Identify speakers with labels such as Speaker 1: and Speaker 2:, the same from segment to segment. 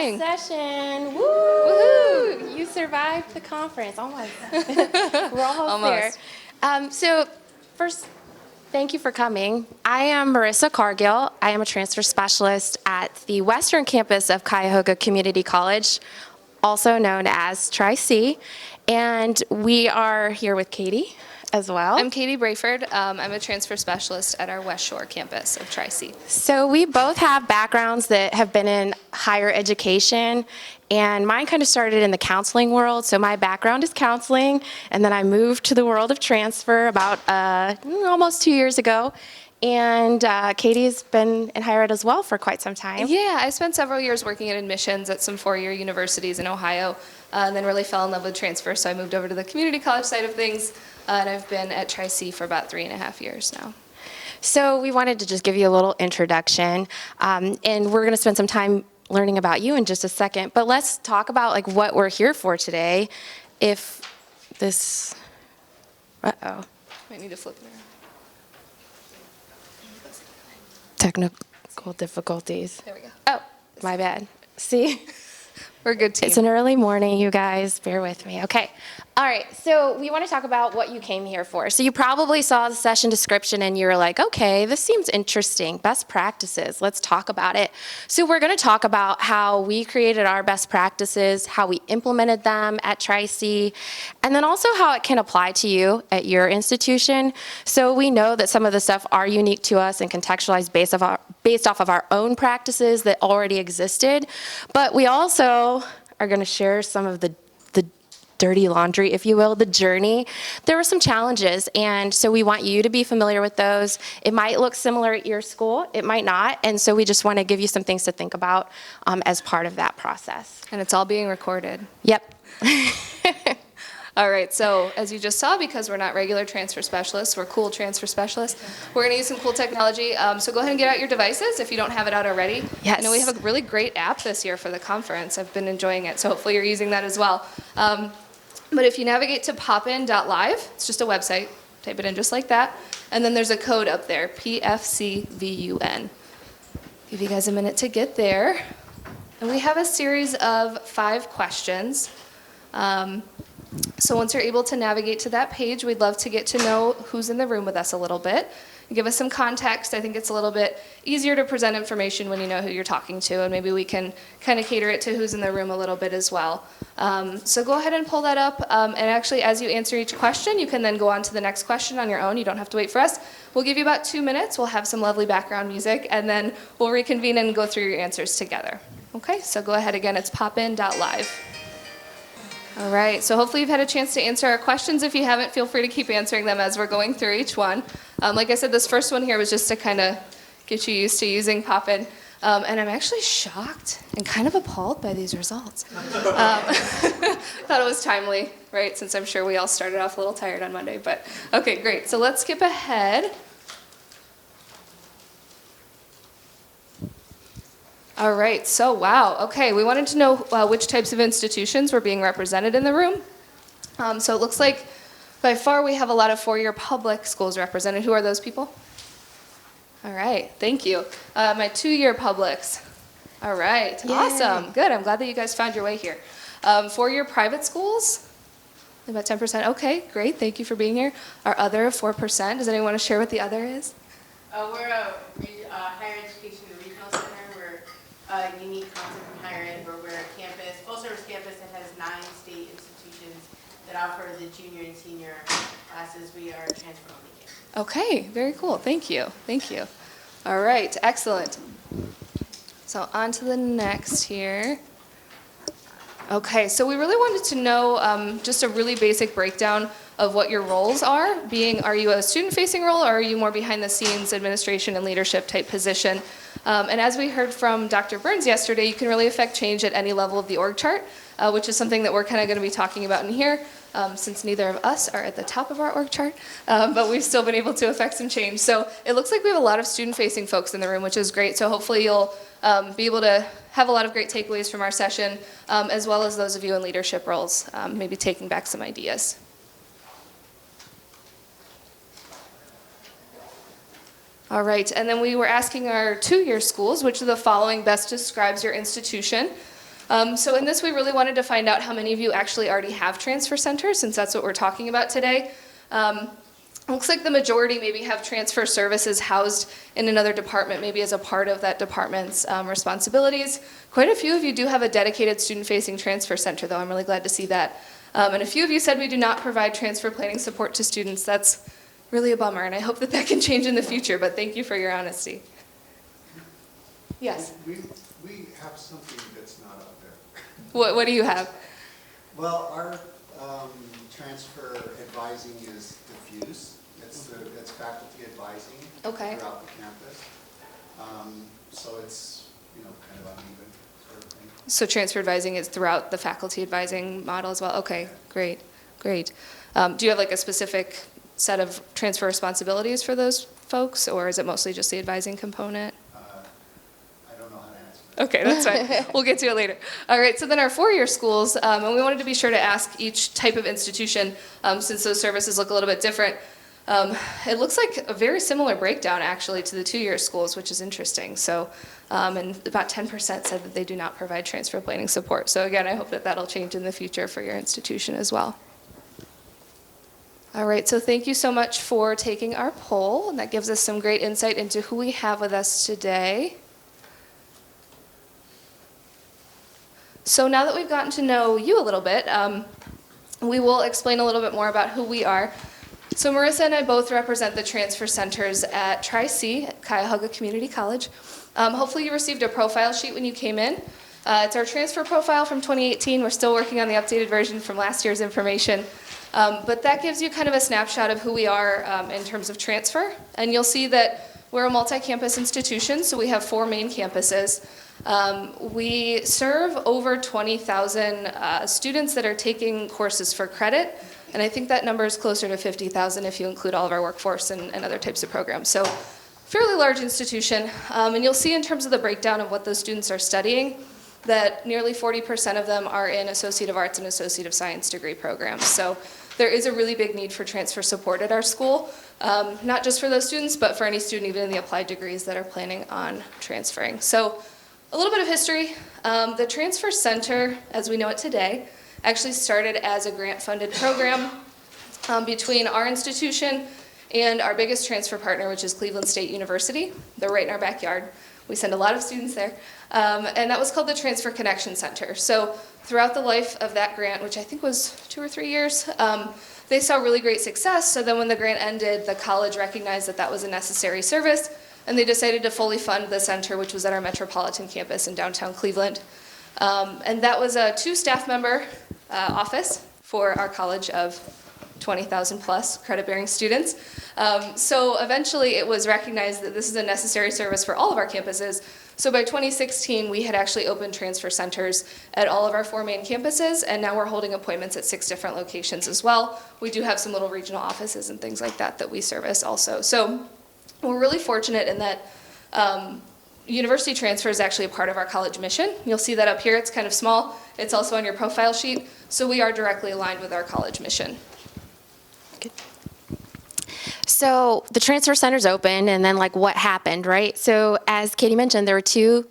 Speaker 1: morning.
Speaker 2: Last session. Woo!
Speaker 1: Woohoo!
Speaker 2: You survived the conference. Almost. We're almost there. So first, thank you for coming. I am Marisa Cargill. I am a transfer specialist at the Western campus of Cuyahoga Community College, also known as Tri-C. And we are here with Katy as well.
Speaker 1: I'm Katy Braford. I'm a transfer specialist at our West Shore campus of Tri-C.
Speaker 2: So we both have backgrounds that have been in higher education, and mine kind of started in the counseling world. So my background is counseling, and then I moved to the world of transfer about almost 2 years ago. And Katy's been in higher ed as well for quite some time.
Speaker 1: Yeah, I spent several years working in admissions at some four-year universities in Ohio, and then really fell in love with transfer, so I moved over to the community college side of things, and I've been at Tri-C for about 3.5 years now.
Speaker 2: So we wanted to just give you a little introduction, and we're going to spend some time learning about you in just a second. But let's talk about like what we're here for today. If this,
Speaker 1: Might need to flip it around.
Speaker 2: technical difficulties.
Speaker 1: There we go.
Speaker 2: Oh, my bad. See?
Speaker 1: We're a good team.
Speaker 2: It's an early morning, you guys. Bear with me. Okay. All right. So we want to talk about what you came here for. So you probably saw the session description and you were like, okay, this seems interesting. Best practices. Let's talk about it. So we're going to talk about how we created our best practices, how we implemented them at Tri-C, and then also how it can apply to you at your institution. So we know that some of the stuff are unique to us and contextualized based off of our own practices that already existed. But we also are going to share some of the dirty laundry, if you will, the journey. There were some challenges, and so we want you to be familiar with those. It might look similar at your school, it might not, and so we just want to give you some things to think about as part of that process.
Speaker 1: And it's all being recorded.
Speaker 2: Yep.
Speaker 1: All right, so as you just saw, because we're not regular transfer specialists, we're cool transfer specialists, we're going to use some cool technology. So go ahead and get out your devices if you don't have it out already.
Speaker 2: Yes.
Speaker 1: I know we have a really great app this year for the conference. I've been enjoying it, so hopefully you're using that as well. But if you navigate to popin.live, it's just a website, type it in just like that, and then there's a code up there, PFCVUN. Give you guys a minute to get there. And we have a series of 5 questions. So once you're able to navigate to that page, we'd love to get to know who's in the room with us a little bit. Give us some context. I think it's a little bit easier to present information when you know who you're talking to, and maybe we can kind of cater it to who's in the room a little bit as well. So go ahead and pull that up, and actually as you answer each question, you can then go on to the next question on your own. You don't have to wait for us. We'll give you about 2 minutes. We'll have some lovely background music, and then we'll reconvene and go through your answers together. Okay, so go ahead again. It's popin.live. All right, so hopefully you've had a chance to answer our questions. If you haven't, feel free to keep answering them as we're going through each one. Like I said, this first one here was just to kind of get you used to using Popin. And I'm actually shocked and kind of appalled by these results. Thought it was timely, right, since I'm sure we all started off a little tired on Monday. But okay, great. So let's skip ahead. All right, so wow, okay, we wanted to know which types of institutions were being represented in the room. So it looks like by far we have a lot of four-year public schools represented. Who are those people? All right, thank you. My 2-year publics. All right,
Speaker 2: Yay.
Speaker 1: Awesome, good, I'm glad that you guys found your way here. 4-year private schools, about 10%, okay, great, thank you for being here. Our other 4%, does anyone want to share what the other is?
Speaker 3: We're a higher education regional center. We're a unique concept from higher ed where we're a campus, full-service campus that has 9 state institutions that offer the junior and senior classes. We are a transfer-only campus.
Speaker 1: Okay, very cool, thank you, thank you. All right, excellent. So on to the next here. Okay, so we really wanted to know just a really basic breakdown of what your roles are, are you a student-facing role or are you more behind-the-scenes administration and leadership type position? And as we heard from Dr. Burns yesterday, you can really affect change at any level of the org chart, which is something that we're kind of going to be talking about in here, since neither of us are at the top of our org chart, but we've still been able to affect some change. So it looks like we have a lot of student-facing folks in the room, which is great. So hopefully you'll be able to have a lot of great takeaways from our session, as well as those of you in leadership roles, maybe taking back some ideas. All right, and then we were asking our 2-year schools, which of the following best describes your institution? So in this, we really wanted to find out how many of you actually already have transfer centers, since that's what we're talking about today. Looks like the majority maybe have transfer services housed in another department, maybe as a part of that department's responsibilities. Quite a few of you do have a dedicated student-facing transfer center, though. I'm really glad to see that. And a few of you said we do not provide transfer planning support to students. That's really a bummer, and I hope that that can change in the future, but thank you for your honesty. Yes?
Speaker 4: We have something that's not out there.
Speaker 1: What do you have?
Speaker 4: Well, our transfer advising is diffuse. It's faculty advising
Speaker 1: Okay.
Speaker 4: throughout the campus. So it's, kind of uneven sort of thing.
Speaker 1: So transfer advising is throughout the faculty advising model as well? Okay, great. Do you have like a specific set of transfer responsibilities for those folks, or is it mostly just the advising component?
Speaker 4: I don't know how to answer that.
Speaker 1: Okay, that's fine. We'll get to it later. All right, so then our four-year schools, and we wanted to be sure to ask each type of institution, since those services look a little bit different. It looks like a very similar breakdown, actually, to the two-year schools, which is interesting. So, and about 10% said that they do not provide transfer planning support. So again, I hope that that'll change in the future for your institution as well. All right, so thank you so much for taking our poll, and that gives us some great insight into who we have with us today. So now that we've gotten to know you a little bit, we will explain a little bit more about who we are. So Marisa and I both represent the transfer centers at Tri-C, at Cuyahoga Community College. Hopefully you received a profile sheet when you came in. It's our transfer profile from 2018. We're still working on the updated version from last year's information. But that gives you kind of a snapshot of who we are in terms of transfer. And you'll see that we're a multi-campus institution, so we have 4 main campuses. We serve over 20,000 students that are taking courses for credit, and I think that number is closer to 50,000 if you include all of our workforce and other types of programs. So fairly large institution, and you'll see in terms of the breakdown of what those students are studying that nearly 40% of them are in Associate of Arts and Associate of Science degree programs. So there is a really big need for transfer support at our school, not just for those students, but for any student even in the applied degrees that are planning on transferring. So a little bit of history. The Transfer Center, as we know it today, actually started as a grant-funded program between our institution and our biggest transfer partner, which is Cleveland State University. They're right in our backyard. We send a lot of students there. And that was called the Transfer Connection Center. So throughout the life of that grant, which I think was 2 or 3 years, they saw really great success. So then when the grant ended, the college recognized that that was a necessary service, and they decided to fully fund the center, which was at our metropolitan campus in downtown Cleveland. And that was a 2-staff member office for our college of 20,000 plus credit-bearing students. So eventually it was recognized that this is a necessary service for all of our campuses. So by 2016, we had actually opened transfer centers at all of our 4 main campuses, and now we're holding appointments at 6 different locations as well. We do have some little regional offices and things like that that we service also. So we're really fortunate in that university transfer is actually a part of our college mission. You'll see that up here. It's kind of small. It's also on your profile sheet. So we are directly aligned with our college mission.
Speaker 2: Good. So the transfer center's open, and then what happened, right? So as Katie mentioned, there were 2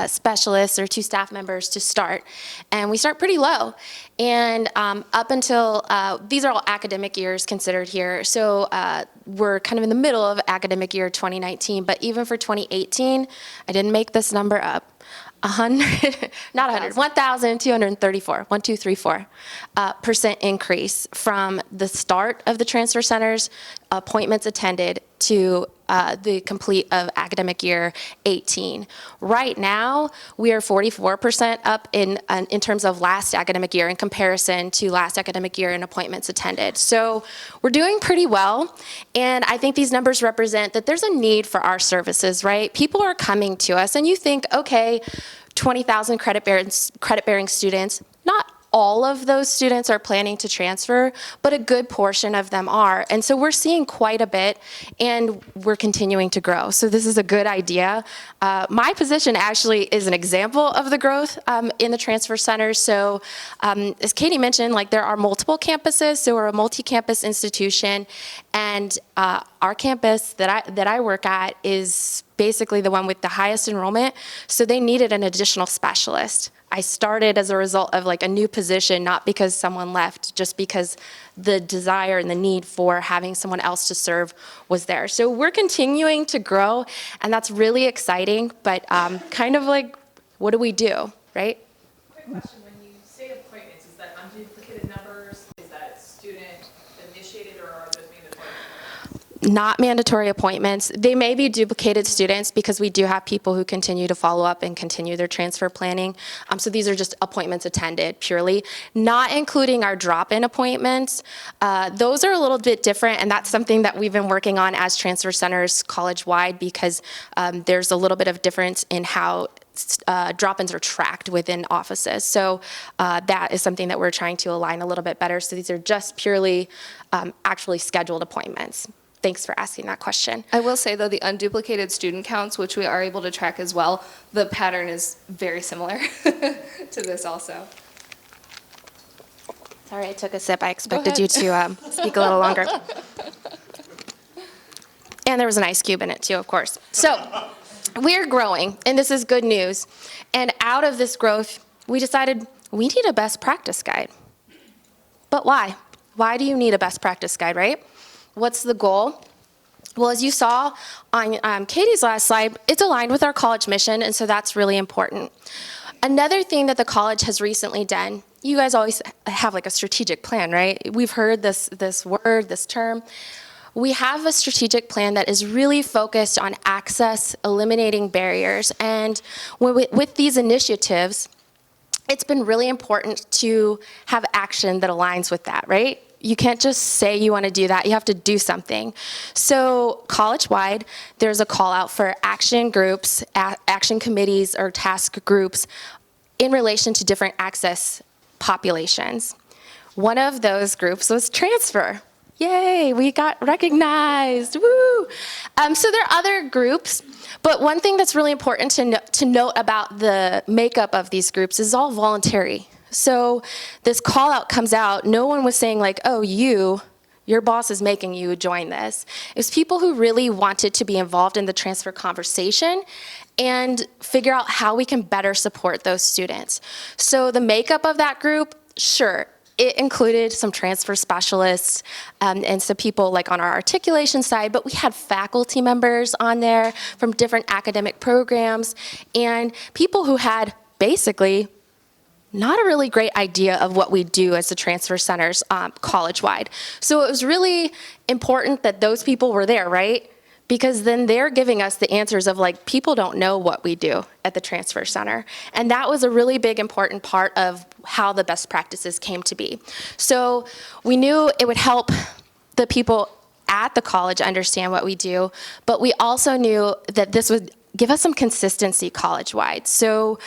Speaker 2: specialists or 2 staff members to start, and we start pretty low. And up until, these are all academic years considered here, so we're kind of in the middle of academic year 2019, but even for 2018, I didn't make this number up, 1,234, 1,234% increase from the start of the transfer centers, appointments attended, to the complete of academic year 18. Right now, we are 44% up in terms of last academic year in comparison to last academic year in appointments attended. So we're doing pretty well, and I think these numbers represent that there's a need for our services, right? People are coming to us, and you think, okay, 20,000 credit-bearing students, not all of those students are planning to transfer, but a good portion of them are. And so we're seeing quite a bit, and we're continuing to grow. So this is a good idea. My position actually is an example of the growth in the transfer centers. So as Katie mentioned, there are multiple campuses, so we're a multi-campus institution, and our campus that I work at is basically the one with the highest enrollment, so they needed an additional specialist. I started as a result of like a new position, not because someone left, just because the desire and the need for having someone else to serve was there. So we're continuing to grow, and that's really exciting, but kind of like, what do we do, right?
Speaker 5: Quick question, when you say appointments, is that unduplicated numbers, is that student initiated, or are those mandatory?
Speaker 2: Not mandatory appointments. They may be duplicated students because we do have people who continue to follow up and continue their transfer planning. So these are just appointments attended purely, not including our drop-in appointments. Those are a little bit different, and that's something that we've been working on as transfer centers college-wide, because there's a little bit of difference in how drop-ins are tracked within offices. So that is something that we're trying to align a little bit better. So these are just purely actually scheduled appointments. Thanks for asking that question.
Speaker 1: I will say, though, the unduplicated student counts, which we are able to track as well, the pattern is very similar to this also.
Speaker 2: Sorry, I took a sip. I expected you to speak a little longer. And there was an ice cube in it too, of course. So we're growing, and this is good news. And out of this growth, we decided we need a best practice guide. But why? Why do you need a best practice guide, right? What's the goal? Well, as you saw on Katy's last slide, it's aligned with our college mission, and so that's really important. Another thing that the college has recently done, you guys always have like a strategic plan, right? We've heard this word, this term. We have a strategic plan that is really focused on access, eliminating barriers, and with these initiatives, it's been really important to have action that aligns with that, right? You can't just say you want to do that. You have to do something. So college-wide, there's a call out for action groups, action committees, or task groups in relation to different access populations. One of those groups was transfer. Yay, we got recognized, woo! So there are other groups, but one thing that's really important to note about the makeup of these groups is all voluntary. So this call out comes out, no one was saying like, oh, your boss is making you join this. It was people who really wanted to be involved in the transfer conversation and figure out how we can better support those students. So the makeup of that group, sure, it included some transfer specialists and some people like on our articulation side, but we had faculty members on there from different academic programs and people who had basically not a really great idea of what we do as the transfer centers college-wide. So it was really important that those people were there, right? Because then they're giving us the answers of like, people don't know what we do at the transfer center. And that was a really big important part of how the best practices came to be. So we knew it would help the people at the college understand what we do, but we also knew that this would give us some consistency college-wide. So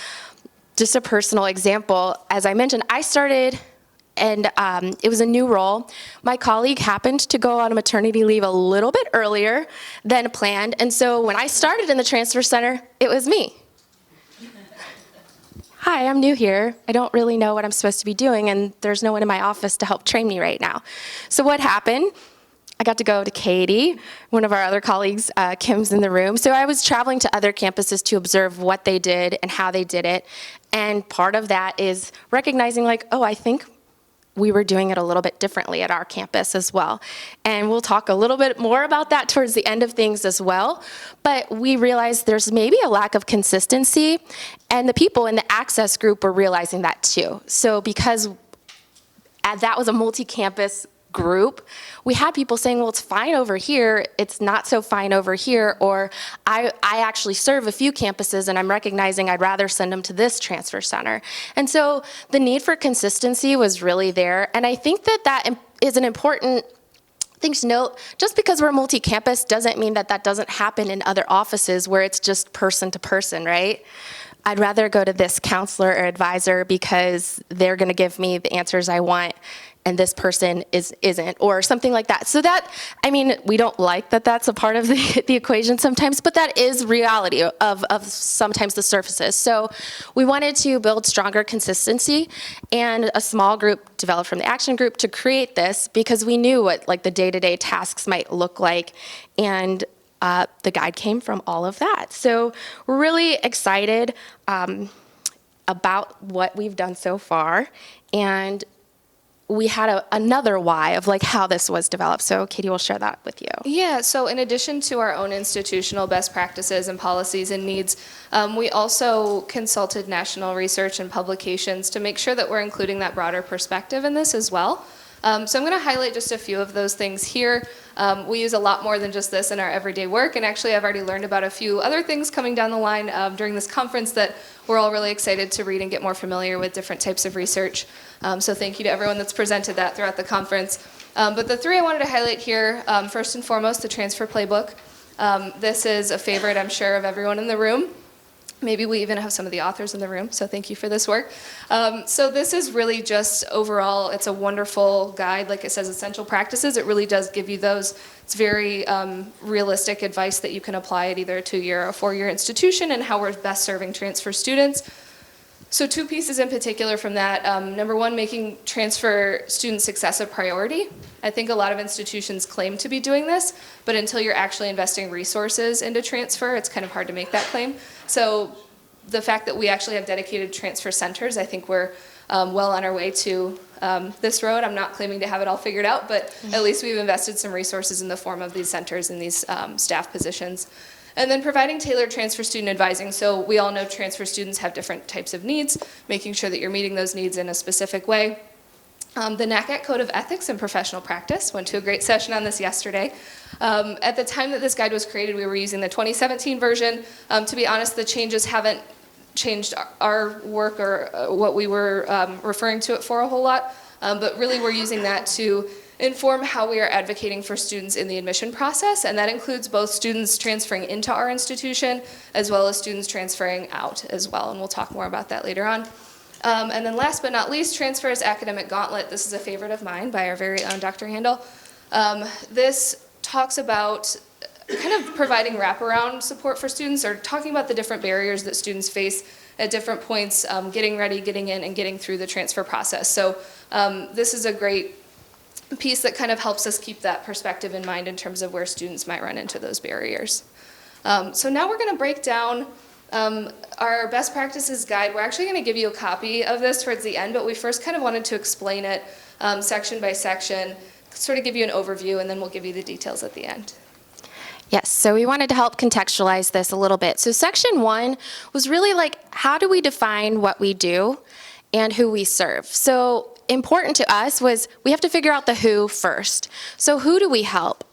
Speaker 2: just a personal example, as I mentioned, I started and it was a new role. My colleague happened to go on a maternity leave a little bit earlier than planned, and so when I started in the transfer center, it was me. Hi, I'm new here. I don't really know what I'm supposed to be doing, and there's no one in my office to help train me right now. So what happened? I got to go to Katy, one of our other colleagues, Kim's in the room. So I was traveling to other campuses to observe what they did and how they did it. And part of that is recognizing like, oh, I think we were doing it a little bit differently at our campus as well. And we'll talk a little bit more about that towards the end of things as well. But we realized there's maybe a lack of consistency, and the people in the access group were realizing that too. So because that was a multi-campus group, we had people saying, well, it's fine over here, it's not so fine over here, or I actually serve a few campuses and I'm recognizing I'd rather send them to this transfer center. And so the need for consistency was really there, and I think that is an important thing to note. Just because we're multi-campus doesn't mean that doesn't happen in other offices where it's just person to person, right? I'd rather go to this counselor or advisor because they're gonna give me the answers I want, and this person isn't, or something like that. So that, I mean, we don't like that that's a part of the equation sometimes, but that is reality of sometimes the surfaces. So we wanted to build stronger consistency, and a small group developed from the action group to create this because we knew what like the day-to-day tasks might look like, and the guide came from all of that. So we're really excited. about what we've done so far, and we had another why of like how this was developed. So Katie will share that with you.
Speaker 1: Yeah, so in addition to our own institutional best practices and policies and needs, we also consulted national research and publications to make sure that we're including that broader perspective in this as well. So I'm going to highlight just a few of those things here. We use a lot more than just this in our everyday work, and actually I've already learned about a few other things coming down the line during this conference that we're all really excited to read and get more familiar with different types of research. So thank you to everyone that's presented that throughout the conference. But the three I wanted to highlight here, first and foremost, the transfer playbook. This is a favorite, I'm sure, of everyone in the room. Maybe we even have some of the authors in the room, so thank you for this work. So this is really just overall, it's a wonderful guide. Like it says, essential practices. It really does give you those. It's very realistic advice that you can apply at either a 2-year or 4-year institution and how we're best serving transfer students. So 2 pieces in particular from that. Number 1, making transfer student success a priority. I think a lot of institutions claim to be doing this, but until you're actually investing resources into transfer, it's kind of hard to make that claim. So the fact that we actually have dedicated transfer centers, I think we're well on our way to this road. I'm not claiming to have it all figured out, but at least we've invested some resources in the form of these centers and these staff positions. And then providing tailored transfer student advising. So we all know transfer students have different types of needs, making sure that you're meeting those needs in a specific way. The NACAT Code of Ethics and Professional Practice, went to a great session on this yesterday. At the time that this guide was created, we were using the 2017 version. To be honest, the changes haven't changed our work or what we were referring to it for a whole lot, but really we're using that to inform how we are advocating for students in the admission process, and that includes both students transferring into our institution as well as students transferring out as well, and we'll talk more about that later on. And then last but not least, Transfer's Academic Gauntlet. This is a favorite of mine by our very own Dr. Handel. This talks about kind of providing wraparound support for students, or talking about the different barriers that students face at different points, getting ready, getting in, and getting through the transfer process. So this is a great piece that kind of helps us keep that perspective in mind in terms of where students might run into those barriers. So now we're going to break down our best practices guide. We're actually going to give you a copy of this towards the end, but we first kind of wanted to explain it section by section, sort of give you an overview, and then we'll give you the details at the end.
Speaker 2: Yes, so we wanted to help contextualize this a little bit. So section 1 was really like, how do we define what we do and who we serve? So important to us was we have to figure out the who first. So who do we help?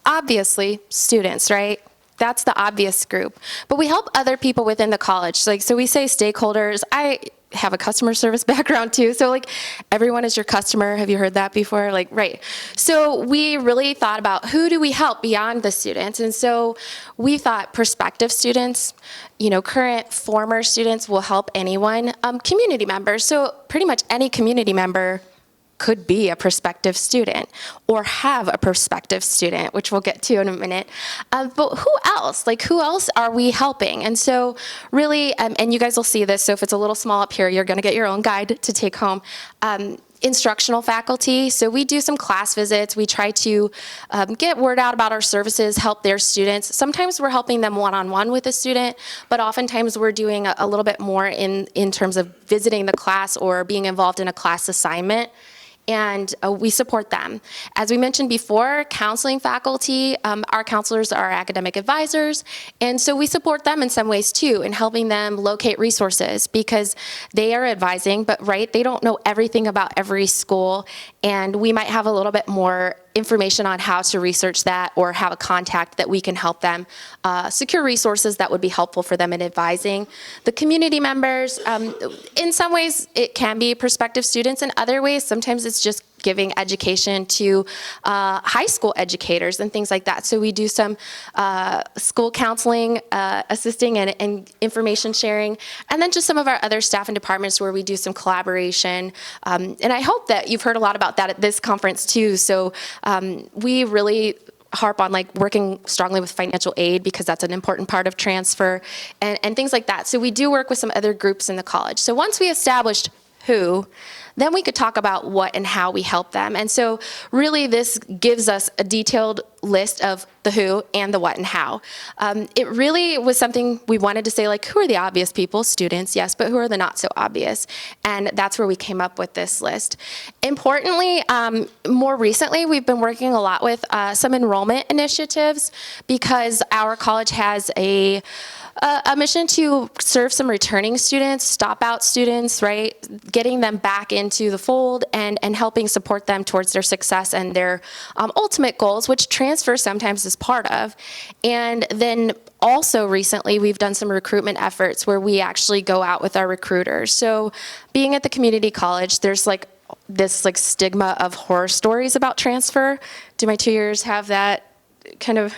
Speaker 2: Obviously, students, right? That's the obvious group. But we help other people within the college. So we say stakeholders. I have a customer service background too. So like everyone is your customer. Have you heard that before? Like, right. So we really thought about who do we help beyond the students. And so we thought prospective students, current, former students will help anyone. Community members. So pretty much any community member could be a prospective student or have a prospective student, which we'll get to in a minute. But who else? Like, who else are we helping? And so really, and you guys will see this, so if it's a little small up here, you're going to get your own guide to take home. Instructional faculty. So we do some class visits. We try to get word out about our services, help their students. Sometimes we're helping them one-on-one with a student, but oftentimes we're doing a little bit more in terms of visiting the class or being involved in a class assignment. And we support them. As we mentioned before, counseling faculty, our counselors are academic advisors, and so we support them in some ways too, in helping them locate resources, because they are advising, but they don't know everything about every school, and we might have a little bit more information on how to research that or have a contact that we can help them secure resources that would be helpful for them in advising. The community members, in some ways it can be prospective students, in other ways sometimes it's just giving education to high school educators and things like that. So we do some school counseling, assisting and information sharing, and then just some of our other staff and departments where we do some collaboration. And I hope that you've heard a lot about that at this conference too. So we really harp on working strongly with financial aid, because that's an important part of transfer and things like that. So we do work with some other groups in the college. So once we established who, then we could talk about what and how we help them. And so really this gives us a detailed list of the who and the what and how. It really was something we wanted to say, like, who are the obvious people? Students, yes, but who are the not so obvious? And that's where we came up with this list. Importantly, more recently, we've been working a lot with some enrollment initiatives because our college has a mission to serve some returning students, stop out students, right? Getting them back into the fold and helping support them towards their success and their ultimate goals, which transfer sometimes is part of. And then also recently, we've done some recruitment efforts where we actually go out with our recruiters. So being at the community college, there's like this like stigma of horror stories about transfer. Do my 2 years have that kind of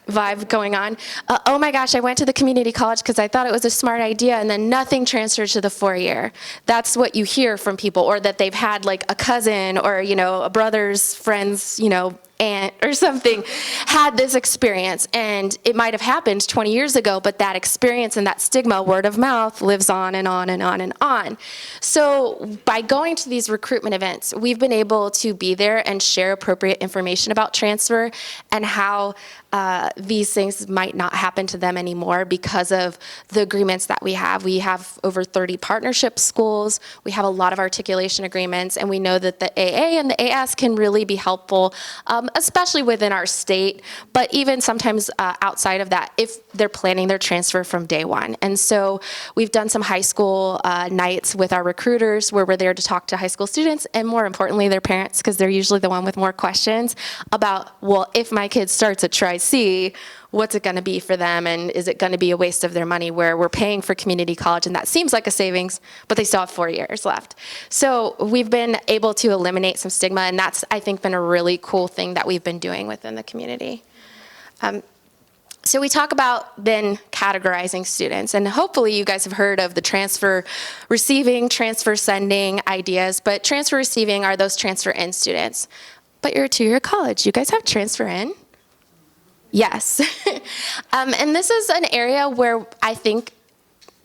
Speaker 2: vibe going on? Oh my gosh, I went to the community college because I thought it was a smart idea, and then nothing transferred to the 4-year. That's what you hear from people, or that they've had like a cousin or, you know, a brother's friend's, you know, aunt or something had this experience, and it might have happened 20 years ago, but that experience and that stigma, word of mouth, lives on and on and on and on. So by going to these recruitment events, we've been able to be there and share appropriate information about transfer and how these things might not happen to them anymore because of the agreements that we have. We have over 30 partnership schools. We have a lot of articulation agreements, and we know that the AA and the AS can really be helpful, especially within our state, but even sometimes outside of that if they're planning their transfer from day one. And so we've done some high school nights with our recruiters where we're there to talk to high school students and, more importantly, their parents, because they're usually the one with more questions about, well, if my kid starts at Tri-C, what's it going to be for them, and is it going to be a waste of their money where we're paying for community college and that seems like a savings, but they still have 4 years left. So we've been able to eliminate some stigma, and that's, I think, been a really cool thing that we've been doing within the community. So we talk about then categorizing students, and hopefully you guys have heard of the transfer receiving, transfer sending ideas, but transfer receiving are those transfer in students. But you're a 2-year college, you guys have transfer in? Yes. And this is an area where I think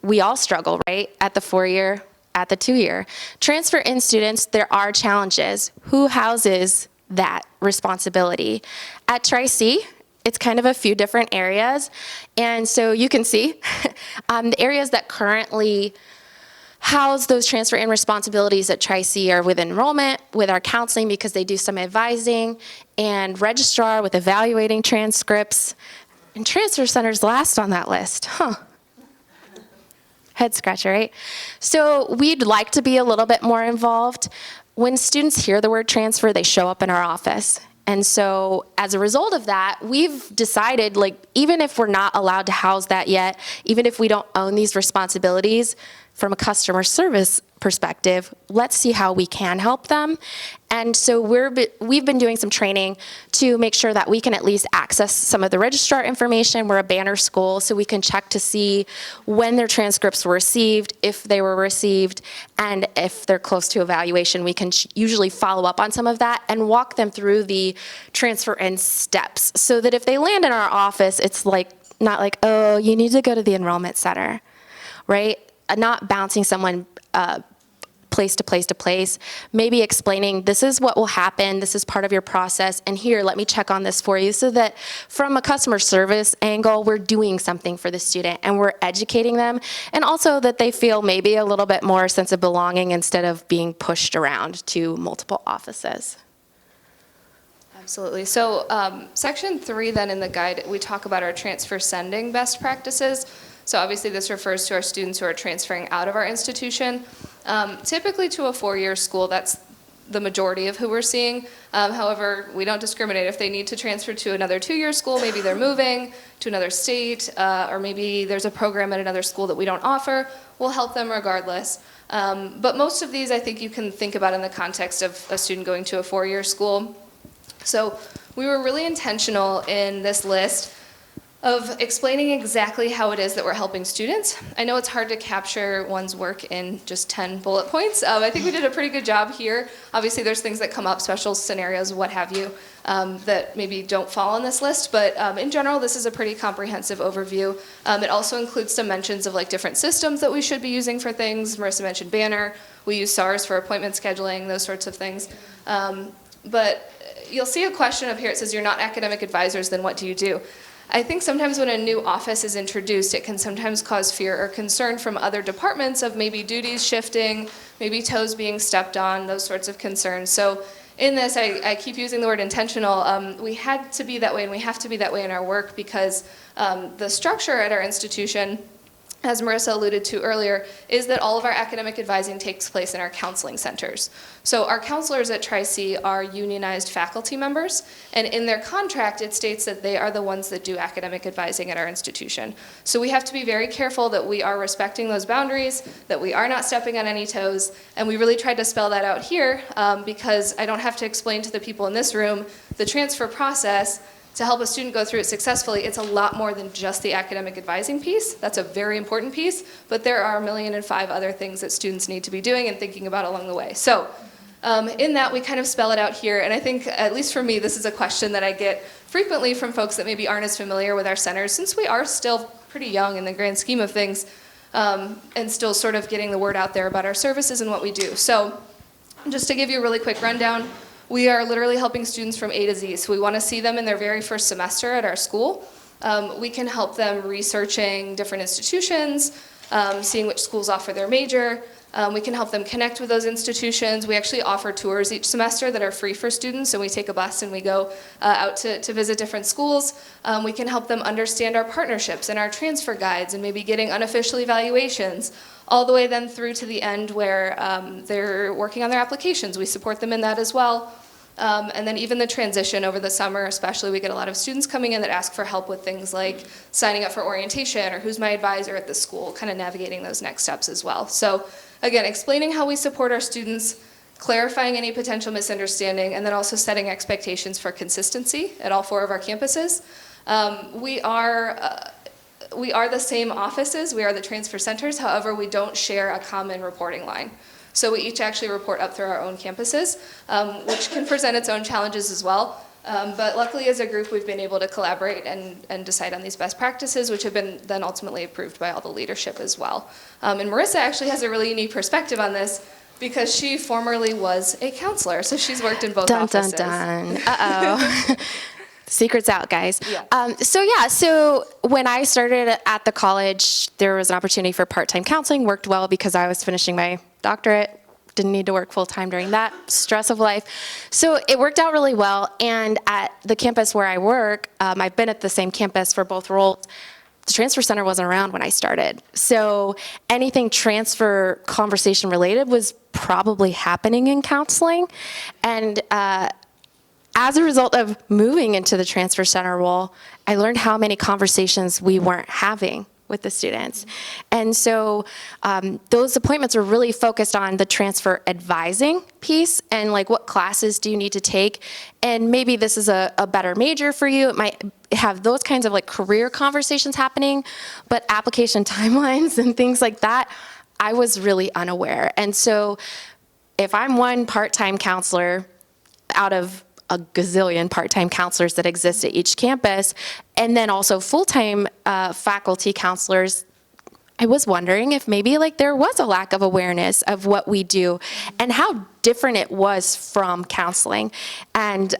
Speaker 2: we all struggle, right? At the 4-year, at the 2-year. Transfer in students, there are challenges. Who houses that responsibility? At Tri-C, it's kind of a few different areas. And so you can see the areas that currently house those transfer in responsibilities at Tri-C are with enrollment, with our counseling because they do some advising, and registrar with evaluating transcripts, and transfer centers last on that list. Head scratcher, right? So we'd like to be a little bit more involved. When students hear the word transfer, they show up in our office. And so as a result of that, we've decided, like, even if we're not allowed to house that yet, even if we don't own these responsibilities, from a customer service perspective, let's see how we can help them. And so we've been doing some training to make sure that we can at least access some of the registrar information. We're a banner school, so we can check to see when their transcripts were received, if they were received, and if they're close to evaluation, we can usually follow up on some of that and walk them through the transfer in steps so that if they land in our office, it's like not like, oh, you need to go to the enrollment center, right? Not bouncing someone place to place to place, maybe explaining this is what will happen, this is part of your process, and here, let me check on this for you, so that from a customer service angle, we're doing something for the student and we're educating them, and also that they feel maybe a little bit more sense of belonging instead of being pushed around to multiple offices.
Speaker 1: Absolutely. So section 3 then in the guide, we talk about our transfer sending best practices. So obviously this refers to our students who are transferring out of our institution. Typically to a 4-year school, that's the majority of who we're seeing. However, we don't discriminate. If they need to transfer to another 2-year school, maybe they're moving to another state, or maybe there's a program at another school that we don't offer, we'll help them regardless. But most of these I think you can think about in the context of a student going to a 4-year school. So we were really intentional in this list of explaining exactly how it is that we're helping students. I know it's hard to capture one's work in just 10 bullet points. I think we did a pretty good job here. Obviously, there's things that come up, special scenarios, what have you, that maybe don't fall on this list, but in general, this is a pretty comprehensive overview. It also includes some mentions of like different systems that we should be using for things. Marisa mentioned Banner. We use SARS for appointment scheduling, those sorts of things. But you'll see a question up here. It says, you're not academic advisors, then what do you do? I think sometimes when a new office is introduced, it can sometimes cause fear or concern from other departments of maybe duties shifting, maybe toes being stepped on, those sorts of concerns. So in this, I keep using the word intentional. We had to be that way, and we have to be that way in our work because the structure at our institution, as Marisa alluded to earlier, is that all of our academic advising takes place in our counseling centers. So our counselors at Tri-C are unionized faculty members, and in their contract it states that they are the ones that do academic advising at our institution. So we have to be very careful that we are respecting those boundaries, that we are not stepping on any toes, and we really tried to spell that out here because I don't have to explain to the people in this room the transfer process. To help a student go through it successfully, it's a lot more than just the academic advising piece. That's a very important piece, but there are 1,000,005 other things that students need to be doing and thinking about along the way. So in that, we kind of spell it out here, and I think, at least for me, this is a question that I get frequently from folks that maybe aren't as familiar with our centers, since we are still pretty young in the grand scheme of things, and still sort of getting the word out there about our services and what we do. So just to give you a really quick rundown, we are literally helping students from A to Z. So we want to see them in their very first semester at our school. We can help them researching different institutions, seeing which schools offer their major. We can help them connect with those institutions. We actually offer tours each semester that are free for students, so we take a bus and we go out to visit different schools. We can help them understand our partnerships and our transfer guides and maybe getting unofficial evaluations, all the way then through to the end where they're working on their applications. We support them in that as well. And then even the transition over the summer, especially, we get a lot of students coming in that ask for help with things like signing up for orientation or who's my advisor at the school, kind of navigating those next steps as well. So again, explaining how we support our students, clarifying any potential misunderstanding, and then also setting expectations for consistency at all 4 of our campuses. We are the same offices, we are the transfer centers, however, we don't share a common reporting line. So we each actually report up through our own campuses, which can present its own challenges as well. But luckily as a group we've been able to collaborate and decide on these best practices, which have been then ultimately approved by all the leadership as well. And Marisa actually has a really unique perspective on this because she formerly was a counselor, so she's worked in both offices.
Speaker 2: Dun, dun. Uh-oh. Secret's out, guys.
Speaker 1: Yeah.
Speaker 2: So when I started at the college, there was an opportunity for part-time counseling. Worked well because I was finishing my doctorate. Didn't need to work full-time during that stress of life. So it worked out really well. And at the campus where I work, I've been at the same campus for both roles. The transfer center wasn't around when I started. So anything transfer conversation related was probably happening in counseling. And as a result of moving into the transfer center role, I learned how many conversations we weren't having with the students. And so those appointments are really focused on the transfer advising piece and like what classes do you need to take. And maybe this is a better major for you. It might have those kinds of like career conversations happening, but application timelines and things like that, I was really unaware. And so if I'm one part-time counselor out of a gazillion part-time counselors that exist at each campus, and then also full-time faculty counselors, I was wondering if maybe like there was a lack of awareness of what we do and how different it was from counseling. And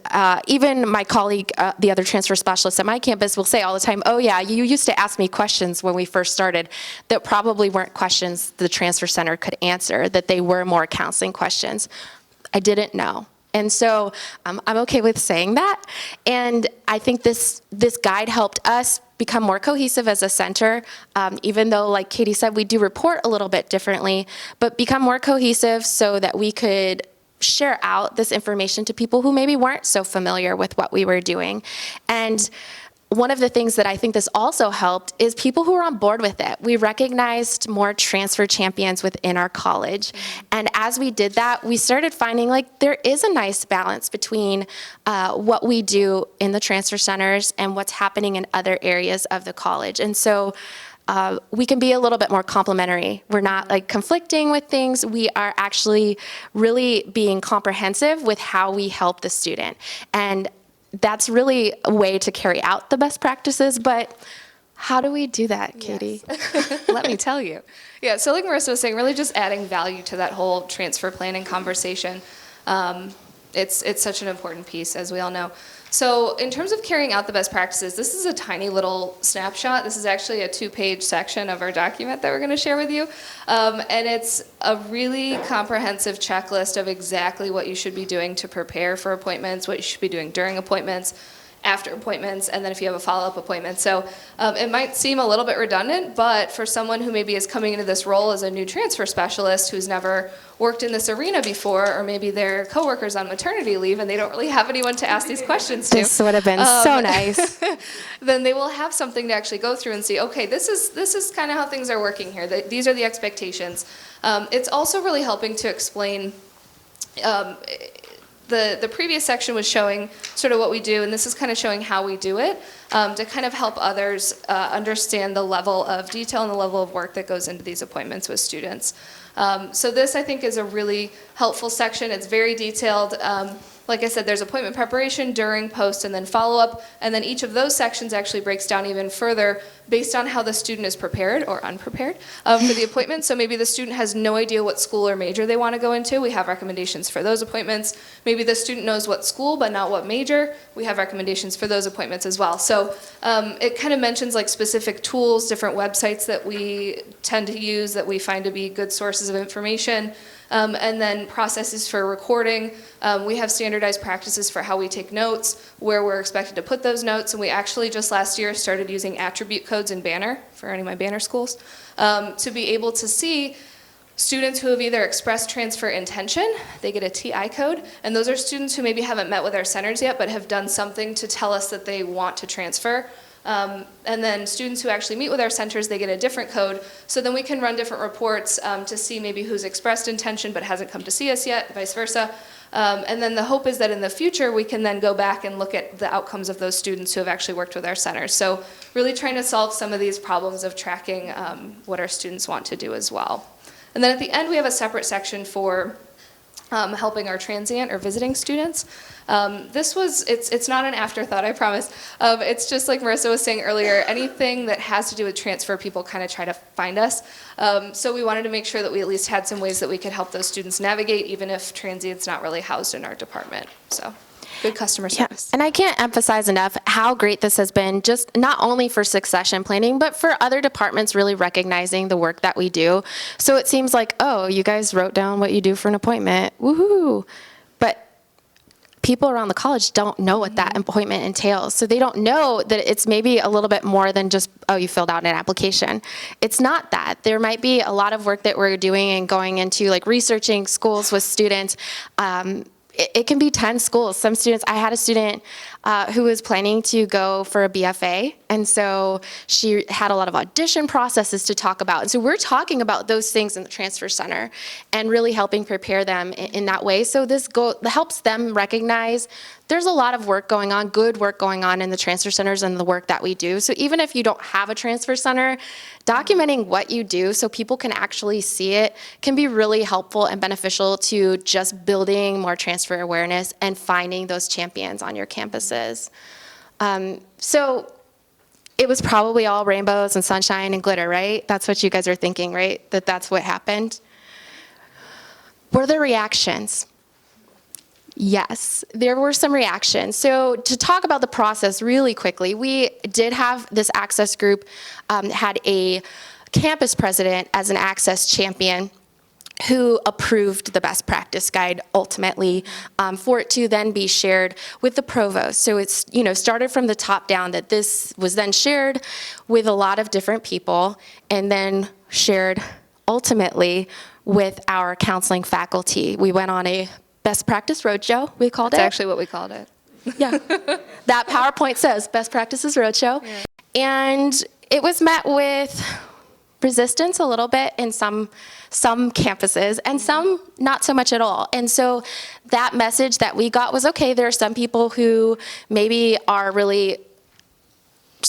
Speaker 2: even my colleague, the other transfer specialist at my campus will say all the time, oh yeah, you used to ask me questions when we first started that probably weren't questions the transfer center could answer, that they were more counseling questions. I didn't know. And so I'm okay with saying that. And I think this guide helped us become more cohesive as a center, even though, like Katy said, we do report a little bit differently, but become more cohesive so that we could share out this information to people who maybe weren't so familiar with what we were doing. And one of the things that I think this also helped is people who were on board with it. We recognized more transfer champions within our college. And as we did that, we started finding like there is a nice balance between what we do in the transfer centers and what's happening in other areas of the college. And so we can be a little bit more complementary. We're not like conflicting with things. We are actually really being comprehensive with how we help the student. And that's really a way to carry out the best practices, but how do we do that, Katy?
Speaker 1: Yes. Let me tell you. Yeah, so like Marisa was saying, really just adding value to that whole transfer planning conversation. It's such an important piece, as we all know. So in terms of carrying out the best practices, this is a tiny little snapshot. This is actually a 2-page section of our document that we're going to share with you. And it's a really comprehensive checklist of exactly what you should be doing to prepare for appointments, what you should be doing during appointments, after appointments, and then if you have a follow-up appointment. So it might seem a little bit redundant, but for someone who maybe is coming into this role as a new transfer specialist who's never worked in this arena before, or maybe their coworkers on maternity leave and they don't really have anyone to ask these questions to.
Speaker 2: This would have been so nice.
Speaker 1: Then they will have something to actually go through and see, okay, this is kind of how things are working here. These are the expectations. It's also really helping to explain the previous section was showing sort of what we do, and this is kind of showing how we do it to kind of help others understand the level of detail and the level of work that goes into these appointments with students. So this, I think, is a really helpful section. It's very detailed. Like I said, there's appointment preparation, during, post, and then follow-up, and then each of those sections actually breaks down even further based on how the student is prepared or unprepared for the appointment. So maybe the student has no idea what school or major they want to go into. We have recommendations for those appointments. Maybe the student knows what school but not what major. We have recommendations for those appointments as well. So it kind of mentions like specific tools, different websites that we tend to use that we find to be good sources of information. And then processes for recording. We have standardized practices for how we take notes, where we're expected to put those notes, and we actually just last year started using attribute codes in Banner, for any of my Banner schools, to be able to see students who have either expressed transfer intention, they get a TI code, and those are students who maybe haven't met with our centers yet, but have done something to tell us that they want to transfer. And then students who actually meet with our centers, they get a different code. So then we can run different reports to see maybe who's expressed intention but hasn't come to see us yet, vice versa. And then the hope is that in the future we can then go back and look at the outcomes of those students who have actually worked with our centers. So really trying to solve some of these problems of tracking what our students want to do as well. And then at the end we have a separate section for helping our transient or visiting students. It's not an afterthought, I promise. It's just like Marisa was saying earlier, anything that has to do with transfer, people kind of try to find us. So we wanted to make sure that we at least had some ways that we could help those students navigate, even if transient's not really housed in our department. So good customer service.
Speaker 2: Yeah. And I can't emphasize enough how great this has been, just not only for succession planning, but for other departments really recognizing the work that we do. So it seems like, oh, you guys wrote down what you do for an appointment. Woohoo! But people around the college don't know what that appointment entails. So they don't know that it's maybe a little bit more than just, oh, you filled out an application. It's not that. There might be a lot of work that we're doing and going into, like researching schools with students. It can be 10 schools. Some students, I had a student who was planning to go for a BFA, and so she had a lot of audition processes to talk about. And so we're talking about those things in the transfer center and really helping prepare them in that way. So this helps them recognize there's a lot of work going on, good work going on in the transfer centers and the work that we do. So even if you don't have a transfer center, documenting what you do so people can actually see it can be really helpful and beneficial to just building more transfer awareness and finding those champions on your campuses. So it was probably all rainbows and sunshine and glitter, right? That's what you guys are thinking, right? That's what happened. Were there reactions? Yes, there were some reactions. So to talk about the process really quickly, we did have this access group, had a campus president as an access champion who approved the best practice guide ultimately for it to then be shared with the provost. So it's, started from the top down, that this was then shared with a lot of different people and then shared ultimately with our counseling faculty. We went on a best practice roadshow, we called it.
Speaker 1: That's actually what we called it.
Speaker 2: Yeah. That PowerPoint says Best Practices Roadshow. Yeah. And it was met with resistance a little bit in some campuses and some not so much at all. And so that message that we got was, okay, there are some people who maybe are really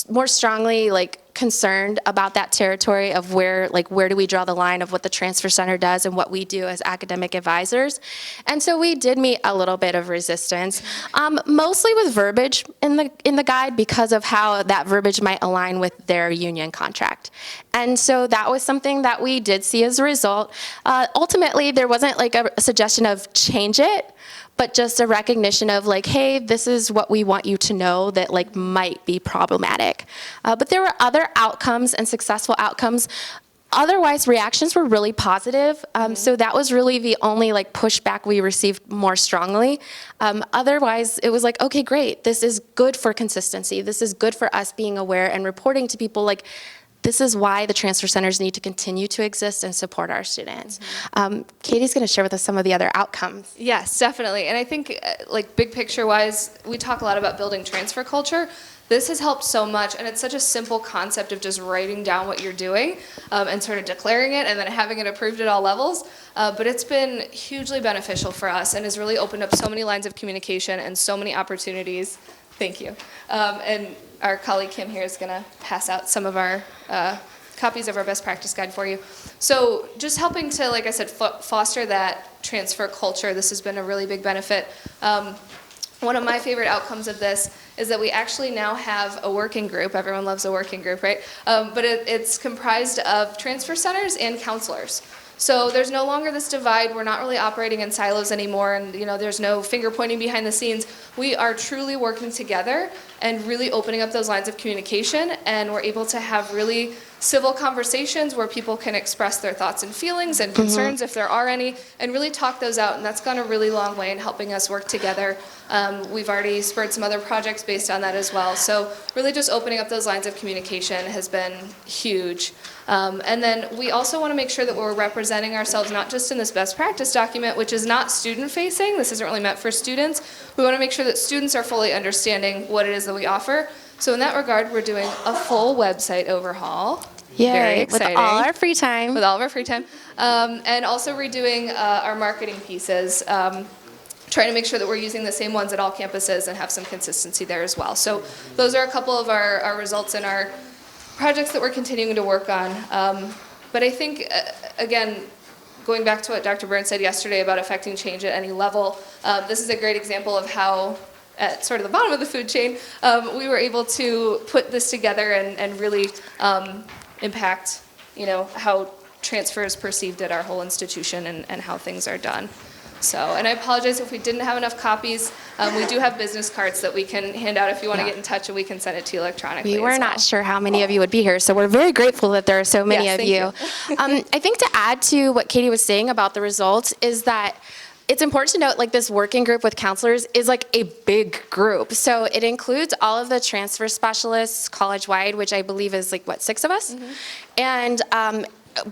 Speaker 2: more strongly concerned about that territory of where do we draw the line of what the transfer center does and what we do as academic advisors. And so we did meet a little bit of resistance, mostly with verbiage in the guide because of how that verbiage might align with their union contract. And so that was something that we did see as a result. Ultimately, there wasn't a suggestion of change it, but just a recognition of hey, this is what we want you to know that might be problematic. But there were other outcomes and successful outcomes. Otherwise, reactions were really positive. So that was really the only pushback we received more strongly. Otherwise, it was okay, great. This is good for consistency. This is good for us being aware and reporting to people this is why the transfer centers need to continue to exist and support our students. Katy's going to share with us some of the other outcomes.
Speaker 1: Yes, definitely. And I think, big picture-wise, we talk a lot about building transfer culture. This has helped so much, and it's such a simple concept of just writing down what you're doing and sort of declaring it and then having it approved at all levels. But it's been hugely beneficial for us and has really opened up so many lines of communication and so many opportunities. Thank you. And our colleague Kim here is going to pass out some of our copies of our best practice guide for you. So just helping to, like I said, foster that transfer culture, this has been a really big benefit. One of my favorite outcomes of this is that we actually now have a working group. Everyone loves a working group, right? But it's comprised of transfer centers and counselors. So there's no longer this divide. We're not really operating in silos anymore, and there's no finger pointing behind the scenes. We are truly working together and really opening up those lines of communication, and we're able to have really civil conversations where people can express their thoughts and feelings and concerns if there are any, and really talk those out, and that's gone a really long way in helping us work together. We've already spurred some other projects based on that as well. So really just opening up those lines of communication has been huge. And then we also want to make sure that we're representing ourselves not just in this best practice document, which is not student-facing. This isn't really meant for students. We want to make sure that students are fully understanding what it is that we offer. So in that regard, we're doing a full website overhaul.
Speaker 2: Yay,
Speaker 1: very exciting.
Speaker 2: With all our free time.
Speaker 1: With all of our free time. And also redoing our marketing pieces, trying to make sure that we're using the same ones at all campuses and have some consistency there as well. So those are a couple of our results in our projects that we're continuing to work on. But I think, again, going back to what Dr. Burns said yesterday about affecting change at any level, this is a great example of how, at sort of the bottom of the food chain, we were able to put this together and really impact, how transfer is perceived at our whole institution and how things are done. So, and I apologize if we didn't have enough copies. We do have business cards that we can hand out if you want to get in touch, and we can send it to you electronically.
Speaker 2: We were not sure how many of you would be here, so we're very grateful that there are so many of you. I think to add to what Katy was saying about the results is that it's important to note, this working group with counselors is a big group. So it includes all of the transfer specialists college-wide, which I believe is 6 of us? And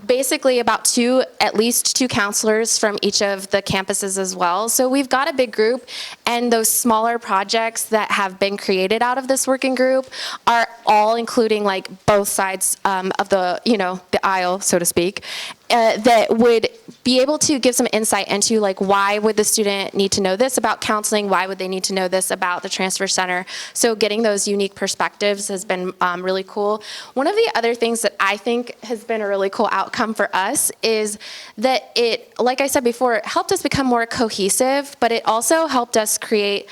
Speaker 2: basically at least two counselors from each of the campuses as well. So we've got a big group, and those smaller projects that have been created out of this working group are all including both sides of the aisle, so to speak, that would be able to give some insight into why would the student need to know this about counseling, why would they need to know this about the transfer center. So getting those unique perspectives has been really cool. One of the other things that I think has been a really cool outcome for us is that it, like I said before, it helped us become more cohesive, but it also helped us create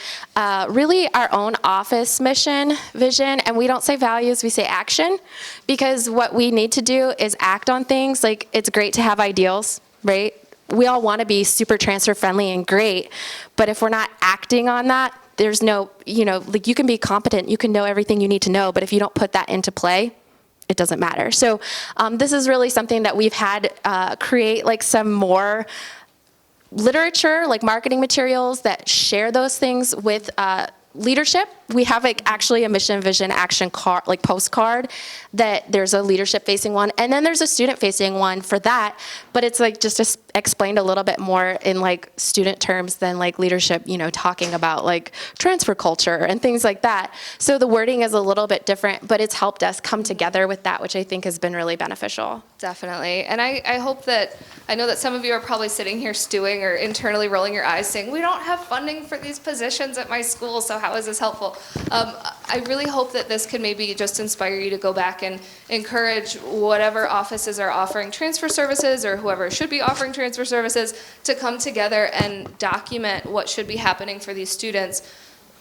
Speaker 2: really our own office mission, vision, and we don't say values, we say action, because what we need to do is act on things. It's great to have ideals, right? We all want to be super transfer friendly and great, but if we're not acting on that, there's no, you can be competent, you can know everything you need to know, but if you don't put that into play, it doesn't matter. So this is really something that we've had create some more literature, marketing materials that share those things with leadership. We have actually a mission, vision, action card, postcard, that there's a leadership facing one, and then there's a student facing one for that, but it's just explained a little bit more in like student terms than like leadership, talking about like transfer culture and things like that. So the wording is a little bit different, but it's helped us come together with that, which I think has been really beneficial.
Speaker 1: Definitely. And I hope that, I know that some of you are probably sitting here stewing or internally rolling your eyes saying, we don't have funding for these positions at my school, so how is this helpful? I really hope that this can maybe just inspire you to go back and encourage whatever offices are offering transfer services or whoever should be offering transfer services to come together and document what should be happening for these students.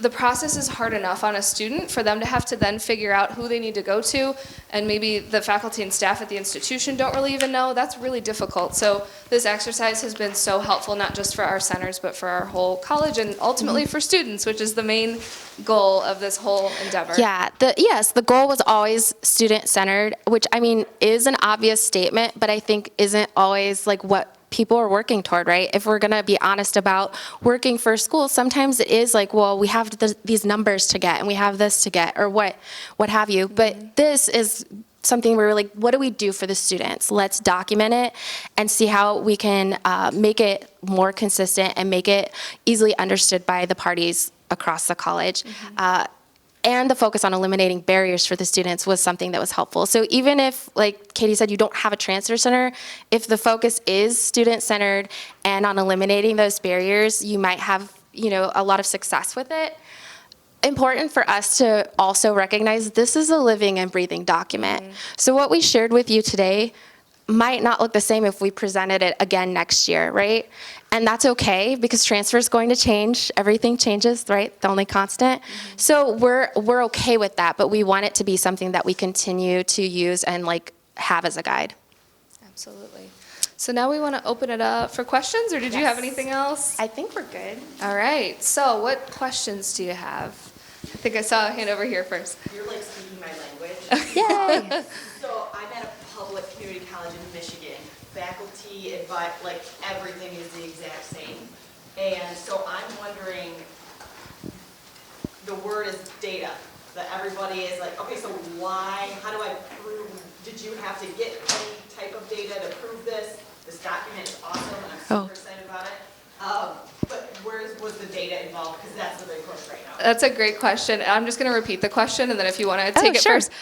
Speaker 1: The process is hard enough on a student for them to have to then figure out who they need to go to, and maybe the faculty and staff at the institution don't really even know. That's really difficult. So this exercise has been so helpful, not just for our centers, but for our whole college and ultimately for students, which is the main goal of this whole endeavor.
Speaker 2: Yeah, the goal was always student-centered, which I mean is an obvious statement, but I think isn't always like what people are working toward, right? If we're going to be honest about working for a school, sometimes it is like, well, we have these numbers to get and we have this to get or what have you. But this is something where we're like, what do we do for the students? Let's document it and see how we can make it more consistent and make it easily understood by the parties across the college. And the focus on eliminating barriers for the students was something that was helpful. So even if, like Katie said, you don't have a transfer center, if the focus is student-centered and on eliminating those barriers, you might have, a lot of success with it. Important for us to also recognize this is a living and breathing document. So what we shared with you today might not look the same if we presented it again next year, right? And that's okay because transfer is going to change. Everything changes, right? The only constant. So we're okay with that, but we want it to be something that we continue to use and like have as a guide.
Speaker 1: Absolutely. So now we want to open it up for questions, or did you have anything else?
Speaker 2: I think we're good.
Speaker 1: All right. So what questions do you have? I think I saw a hand over here first.
Speaker 6: You're like speaking my language.
Speaker 2: Yay!
Speaker 6: So I'm at a public community college in Michigan. Faculty, advice, like everything is the exact same. And so I'm wondering, the word is data. That everybody is like, okay, so why, how do I prove, did you have to get any type of data to prove this? This document is awesome and I'm super excited about it. But where was the data involved? Because that's the big push right now.
Speaker 1: That's a great question. I'm just going to repeat the question, and then if you want to take it
Speaker 2: sure.
Speaker 1: first.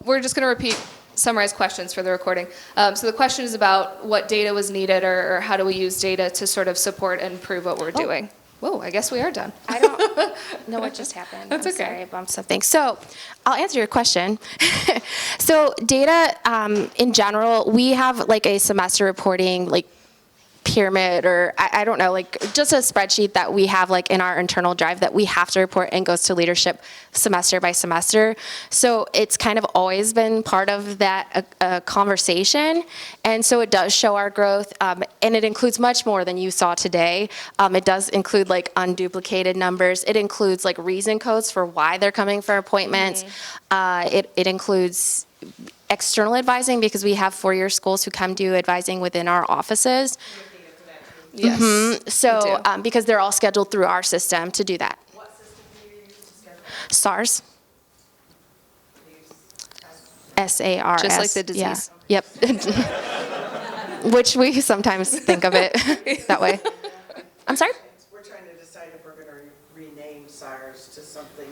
Speaker 1: We're just going to summarize questions for the recording. So the question is about what data was needed or how do we use data to sort of support and prove what we're doing. Whoa, I guess we are done.
Speaker 2: I don't know what just happened.
Speaker 1: That's
Speaker 2: I'm
Speaker 1: okay.
Speaker 2: sorry, I bumped something. So I'll answer your question. So data, in general, we have like a semester reporting like pyramid or I don't know, like just a spreadsheet that we have like in our internal drive that we have to report and goes to leadership semester by semester. So it's kind of always been part of that conversation. And so it does show our growth and it includes much more than you saw today. It does include like unduplicated numbers. It includes like reason codes for why they're coming for appointments. It includes external advising because we have four-year schools who come do advising within our offices.
Speaker 1: Yes.
Speaker 2: So, because they're all scheduled through our system to do that.
Speaker 6: What system do you use to schedule?
Speaker 2: SARS. SARS.
Speaker 1: Just like the disease.
Speaker 2: Yeah. Yep. Which we sometimes think of it that way. I'm sorry?
Speaker 7: We're trying to decide if we're going to rename SARS to something.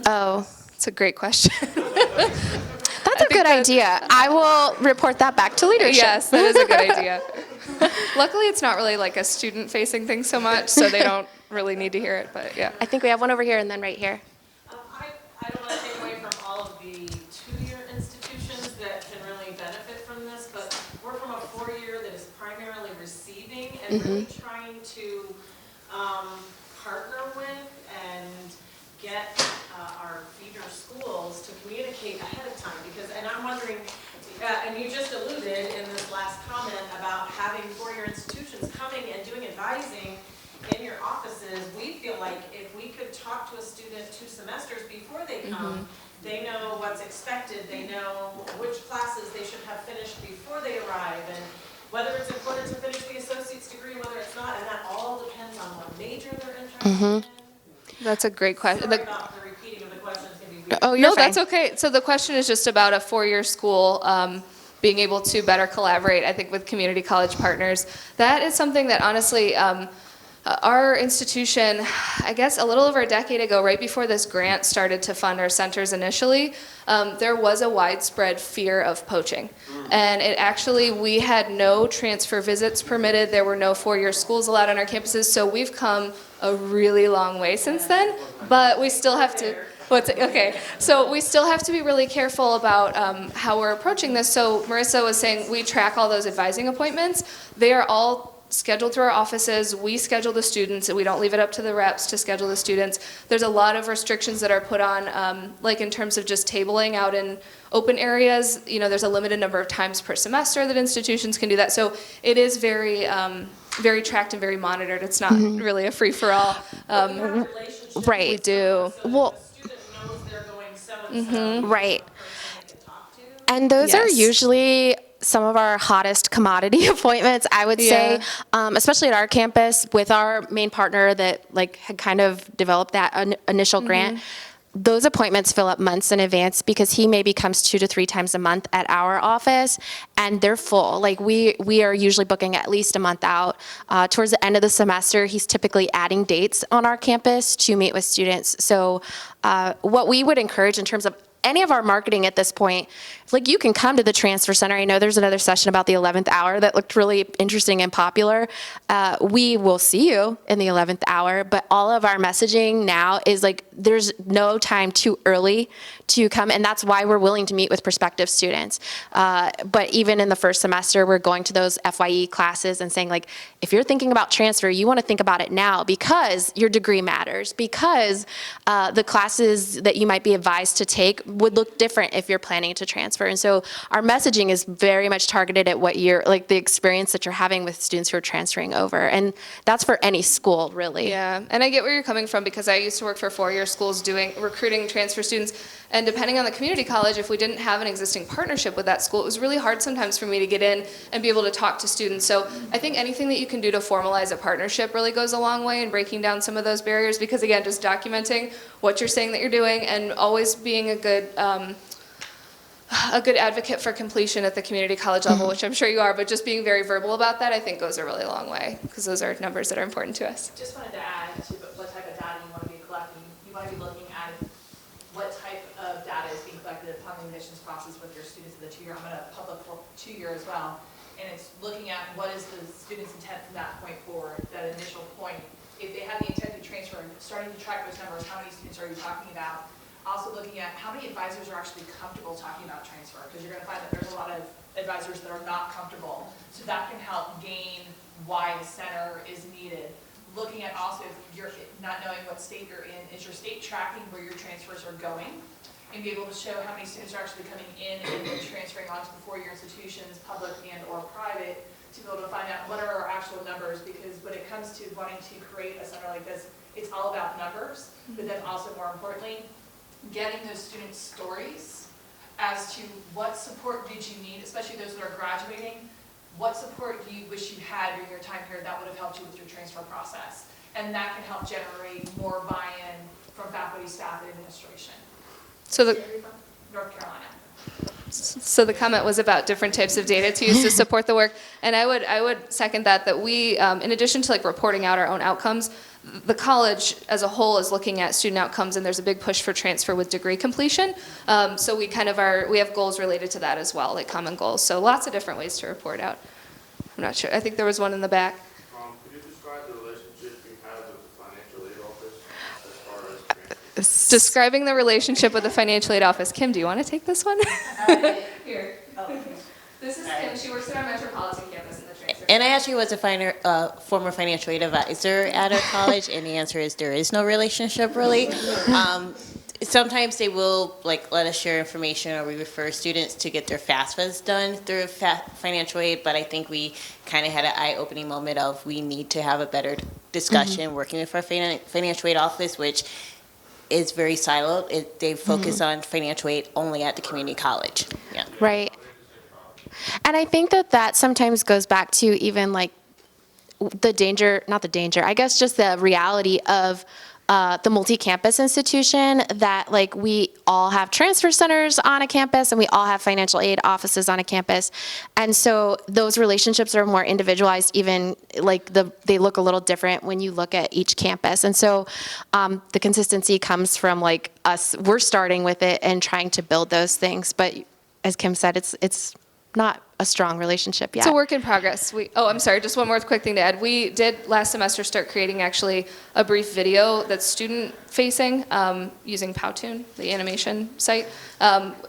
Speaker 2: Oh,
Speaker 1: It's a great question.
Speaker 2: that's a good idea. I will report that back to leadership.
Speaker 1: Yes, that is a good idea. Luckily, it's not really like a student-facing thing so much, so they don't really need to hear it, but yeah.
Speaker 2: I think we have one over here and then right here.
Speaker 5: I don't want to take away from all of the two-year institutions that can really benefit from this, but we're from a four-year that is primarily receiving and really trying to partner with and get our feeder schools to communicate ahead of time. And I'm wondering, and you just alluded in this last comment about having four-year institutions coming and doing advising in your offices. We feel like if we could talk to a student 2 semesters before they come, they know what's expected, they know which classes they should have finished before they arrive, and whether it's important to finish the associate's degree, whether it's not, and that all depends on what major they're interested in.
Speaker 1: That's a great question.
Speaker 5: Sorry about the repeating of the questions. Can be weird.
Speaker 2: Oh, you're
Speaker 1: No,
Speaker 2: fine.
Speaker 1: that's okay. So the question is just about a four-year school being able to better collaborate, I think, with community college partners. That is something that honestly, our institution, I guess a little over a decade ago, right before this grant started to fund our centers initially, there was a widespread fear of poaching. And it actually, we had no transfer visits permitted. There were no four-year schools allowed on our campuses. So we've come a really long way since then, but we still have to, okay, so we still have to be really careful about how we're approaching this. So Marisa was saying we track all those advising appointments. They are all scheduled through our offices. We schedule the students, and we don't leave it up to the reps to schedule the students. There's a lot of restrictions that are put on, like in terms of just tabling out in open areas. You know, there's a limited number of times per semester that institutions can do that. So it is very, very tracked and very monitored. It's not really a free-for-all.
Speaker 2: Right.
Speaker 1: We do.
Speaker 2: Well,
Speaker 5: The student knows they're going so-and-so.
Speaker 2: right.
Speaker 5: Person they can talk to.
Speaker 2: And those are
Speaker 1: Yes.
Speaker 2: usually some of our hottest commodity appointments, I would say, especially at our campus with our main partner that like had kind of developed that initial grant. Those appointments fill up months in advance because he maybe comes 2 to 3 times a month at our office, and they're full. Like we are usually booking at least a month out. Towards the end of the semester, he's typically adding dates on our campus to meet with students. So what we would encourage in terms of any of our marketing at this point, like you can come to the transfer center. I know there's another session about the 11th hour that looked really interesting and popular. We will see you in the 11th hour, but all of our messaging now is like there's no time too early to come, and that's why we're willing to meet with prospective students. But even in the first semester, we're going to those FYE classes and saying like, if you're thinking about transfer, you want to think about it now because your degree matters, because the classes that you might be advised to take would look different if you're planning to transfer. And so our messaging is very much targeted at what you're, like the experience that you're having with students who are transferring over. And that's for any school, really.
Speaker 1: Yeah, and I get where you're coming from because I used to work for four-year schools recruiting transfer students. And depending on the community college, if we didn't have an existing partnership with that school, it was really hard sometimes for me to get in and be able to talk to students. So I think anything that you can do to formalize a partnership really goes a long way in breaking down some of those barriers because, again, just documenting what you're saying that you're doing and always being a good advocate for completion at the community college level, which I'm sure you are, but just being very verbal about that, I think goes a really long way because those are numbers that are important to us.
Speaker 8: Just wanted to add to what type of data you want to be collecting. You want to be looking at what type of data is being collected upon the admissions process with your students in the 2-year. I'm going to public for 2-year as well. And it's looking at what is the student's intent from that point forward, that initial point. If they have the intent to transfer, starting to track those numbers, how many students are you talking about? Also looking at how many advisors are actually comfortable talking about transfer, because you're going to find that there's a lot of advisors that are not comfortable. So that can help gain why the center is needed. Looking at also if you're not knowing what state you're in, is your state tracking where your transfers are going? And be able to show how many students are actually coming in and then transferring onto the 4-year institutions, public and or private, to be able to find out what are our actual numbers, because when it comes to wanting to create a center like this, it's all about numbers, but then also more importantly, getting those students' stories as to what support did you need, especially those that are graduating. What support do you wish you had during your time here that would have helped you with your transfer process? And that can help generate more buy-in from faculty, staff, and administration.
Speaker 1: So
Speaker 8: North Carolina.
Speaker 1: So the comment was about different types of data to use to support the work, and I would second that we, in addition to like reporting out our own outcomes, the college as a whole is looking at student outcomes, and there's a big push for transfer with degree completion. So we have goals related to that as well, like common goals. So lots of different ways to report out. I'm not sure. I think there was one in the back.
Speaker 9: Could you describe the relationship you have with the financial aid office as far as transfer?
Speaker 1: Describing the relationship with the financial aid office. Kim, do you want to take this one? Here. This is Kim. She works at our metropolitan campus in the transfer.
Speaker 3: And I actually was a former financial aid advisor at our college, and the answer is there is no relationship really. Sometimes they will let us share information, or we refer students to get their FAFSAs done through financial aid, but I think we kind of had an eye-opening moment of we need to have a better discussion working with our financial aid office, which is very siloed. They focus on financial aid only at the community college. Yeah.
Speaker 2: Right. And I think that sometimes goes back to even like the danger, not the danger, I guess just the reality of the multi-campus institution, that like we all have transfer centers on a campus and we all have financial aid offices on a campus. And so those relationships are more individualized, even like they look a little different when you look at each campus. And so the consistency comes from like us, we're starting with it and trying to build those things. But as Kim said, it's not a strong relationship yet.
Speaker 1: It's a work in progress. I'm sorry, just one more quick thing to add. We did last semester start creating actually a brief video that's student facing using Powtoon, the animation site,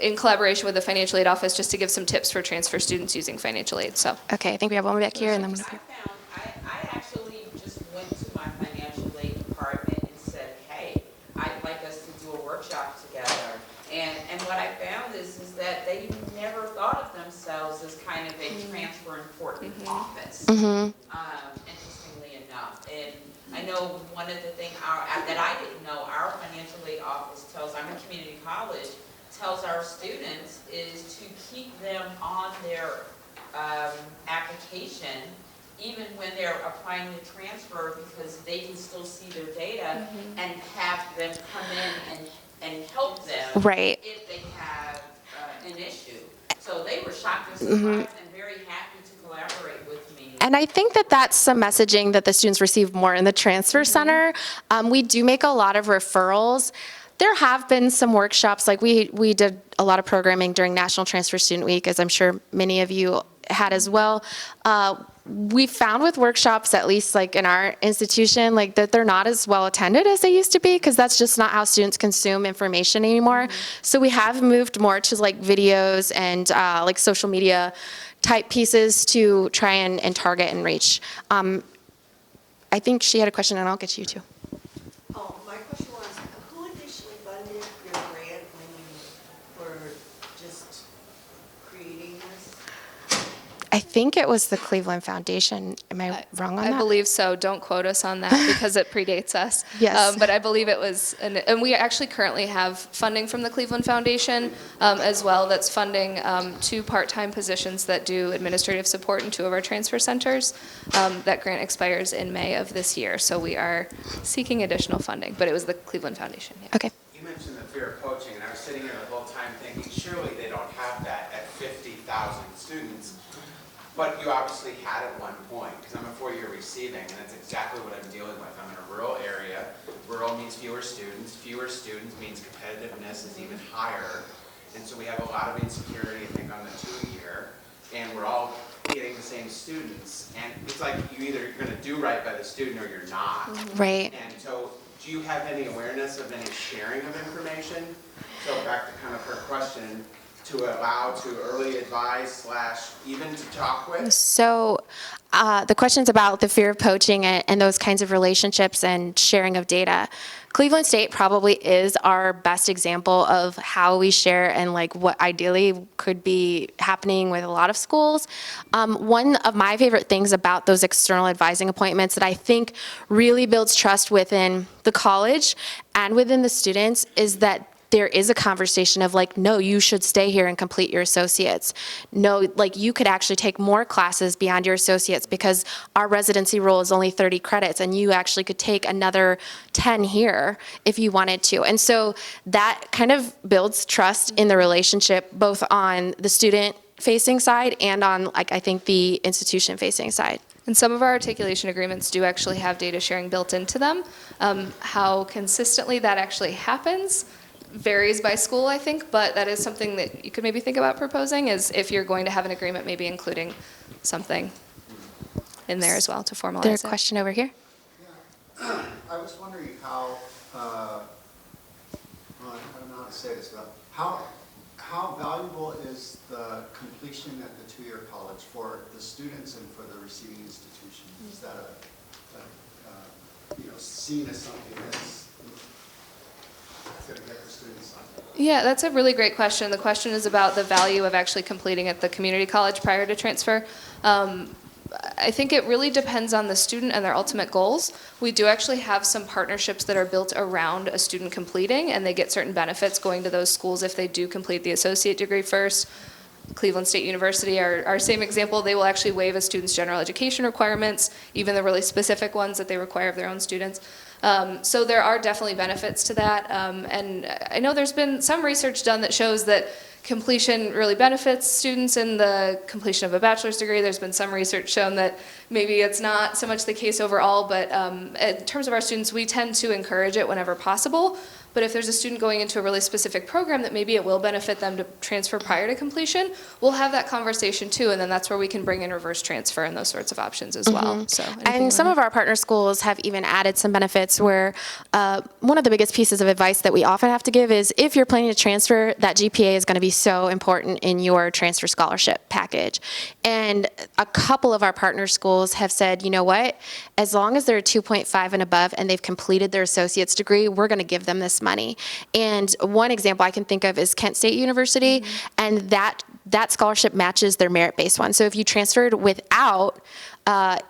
Speaker 1: in collaboration with the financial aid office, just to give some tips for transfer students using financial aid. So.
Speaker 2: Okay, I think we have one more back here and then I'm
Speaker 10: I
Speaker 2: gonna.
Speaker 10: found, I actually just went to my financial aid department and said, hey, I'd like us to do a workshop together. And what I found is that they never thought of themselves as kind of a transfer important office, interestingly enough. And I know one of the things that I didn't know, our financial aid office tells, I'm a community college, tells our students is to keep them on their application, even when they're applying to transfer, because they can still see their data and have them come in and help them
Speaker 2: Right.
Speaker 10: if they have an issue. So they were shocked and surprised and very happy to collaborate with me.
Speaker 2: And I think that that's some messaging that the students receive more in the transfer center. We do make a lot of referrals. There have been some workshops, like we did a lot of programming during National Transfer Student Week, as I'm sure many of you had as well. We found with workshops, at least like in our institution, like that they're not as well attended as they used to be, because that's just not how students consume information anymore. So we have moved more to like videos and like social media type pieces to try and target and reach. I think she had a question, and I'll get to you too.
Speaker 7: Oh, my question was, who initially funded your grant when you were just creating this?
Speaker 2: I think it was the Cleveland Foundation. Am I wrong on that?
Speaker 1: I believe so. Don't quote us on that because it predates us.
Speaker 2: Yes.
Speaker 1: But I believe it was, and we actually currently have funding from the Cleveland Foundation as well that's funding 2 part-time positions that do administrative support in 2 of our transfer centers. That grant expires in May of this year, so we are seeking additional funding, but it was the Cleveland Foundation. Yeah.
Speaker 2: Okay.
Speaker 11: You mentioned the fear of poaching, and I was sitting here the whole time thinking, surely they don't have that at 50,000 students. But you obviously had at one point, because I'm a 4-year receiving, and that's exactly what I'm dealing with. I'm in a rural area. Rural means fewer students. Fewer students means competitiveness is even higher. And so we have a lot of insecurity, I think, on the 2-year. And we're all getting the same students. And it's like you're going to do right by the student or you're not.
Speaker 2: Right.
Speaker 11: And so do you have any awareness of any sharing of information? So back to kind of her question, to allow to early advise / even to talk with?
Speaker 2: So the question's about the fear of poaching and those kinds of relationships and sharing of data. Cleveland State probably is our best example of how we share and like what ideally could be happening with a lot of schools. One of my favorite things about those external advising appointments that I think really builds trust within the college and within the students is that there is a conversation of like, no, you should stay here and complete your associates. No, like you could actually take more classes beyond your associates because our residency role is only 30 credits and you actually could take another 10 here if you wanted to. And so that kind of builds trust in the relationship, both on the student facing side and on like, I think the institution facing side.
Speaker 1: And some of our articulation agreements do actually have data sharing built into them. How consistently that actually happens varies by school, I think, but that is something that you could maybe think about proposing, is if you're going to have an agreement, maybe including something in there as well to formalize
Speaker 2: There's
Speaker 1: it.
Speaker 2: a question over here.
Speaker 4: Yeah. I was wondering how, well, I don't know how to say this, but how valuable is the completion at the 2-year college for the students and for the receiving institution? Is that seen as something that's going to get the students something?
Speaker 1: Yeah, that's a really great question. The question is about the value of actually completing at the community college prior to transfer. I think it really depends on the student and their ultimate goals. We do actually have some partnerships that are built around a student completing, and they get certain benefits going to those schools if they do complete the associate degree first. Cleveland State University, our same example, they will actually waive a student's general education requirements, even the really specific ones that they require of their own students. So there are definitely benefits to that. And I know there's been some research done that shows that completion really benefits students in the completion of a bachelor's degree. There's been some research shown that maybe it's not so much the case overall, but in terms of our students, we tend to encourage it whenever possible. But if there's a student going into a really specific program that maybe it will benefit them to transfer prior to completion, we'll have that conversation too, and then that's where we can bring in reverse transfer and those sorts of options as well. So,
Speaker 2: And some of our partner schools have even added some benefits where one of the biggest pieces of advice that we often have to give is if you're planning to transfer, that GPA is going to be so important in your transfer scholarship package. And a couple of our partner schools have said, you know what, as long as they're 2.5 and above and they've completed their associate's degree, we're going to give them this money. And one example I can think of is Kent State University, and that scholarship matches their merit-based one. So if you transferred without,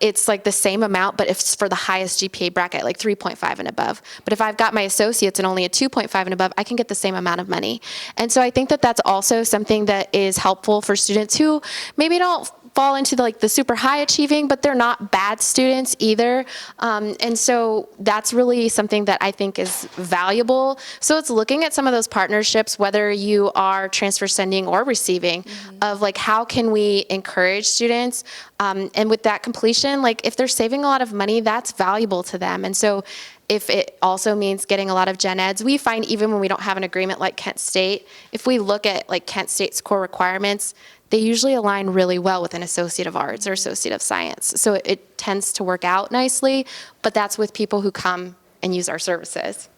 Speaker 2: it's like the same amount, but it's for the highest GPA bracket, like 3.5 and above. But if I've got my associates and only a 2.5 and above, I can get the same amount of money. And so I think that that's also something that is helpful for students who maybe don't fall into the super high achieving, but they're not bad students either. And so that's really something that I think is valuable. So it's looking at some of those partnerships, whether you are transfer sending or receiving, of how can we encourage students, and with that completion, if they're saving a lot of money, that's valuable to them. And so if it also means getting a lot of gen eds, we find even when we don't have an agreement like Kent State, if we look at Kent State's core requirements, they usually align really well with an Associate of Arts or Associate of Science. So it tends to work out nicely, but that's with people who come and use our services.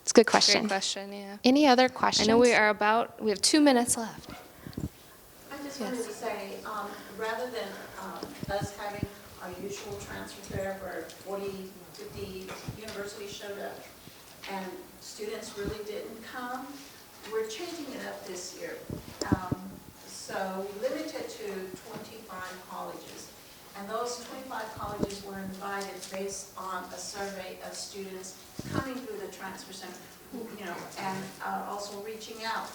Speaker 2: It's a good question.
Speaker 1: great question, yeah.
Speaker 2: Any other questions?
Speaker 1: I know we have 2 minutes left.
Speaker 7: I just wanted to say, rather than us having our usual transfer fair where 40, 50 universities showed up and students really didn't come, we're changing it up this year. So we limited to 25 colleges. And those 25 colleges were invited based on a survey of students coming through the transfer center, and also reaching out.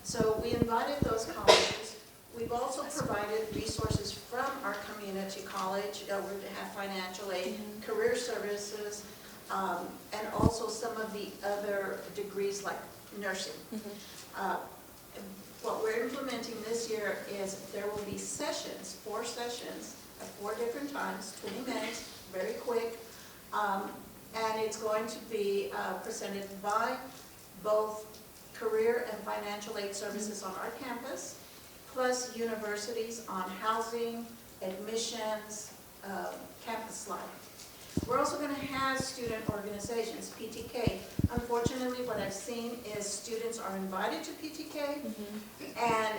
Speaker 7: So we invited those colleges. We've also provided resources from our community college. We have financial aid, career services, and also some of the other degrees like nursing. What we're implementing this year is there will be sessions, 4 sessions at 4 different times, 20 minutes, very quick, and it's going to be presented by both career and financial aid services on our campus, plus universities on housing, admissions, campus life. We're also going to have student organizations, PTK. Unfortunately, what I've seen is students are invited to PTK, and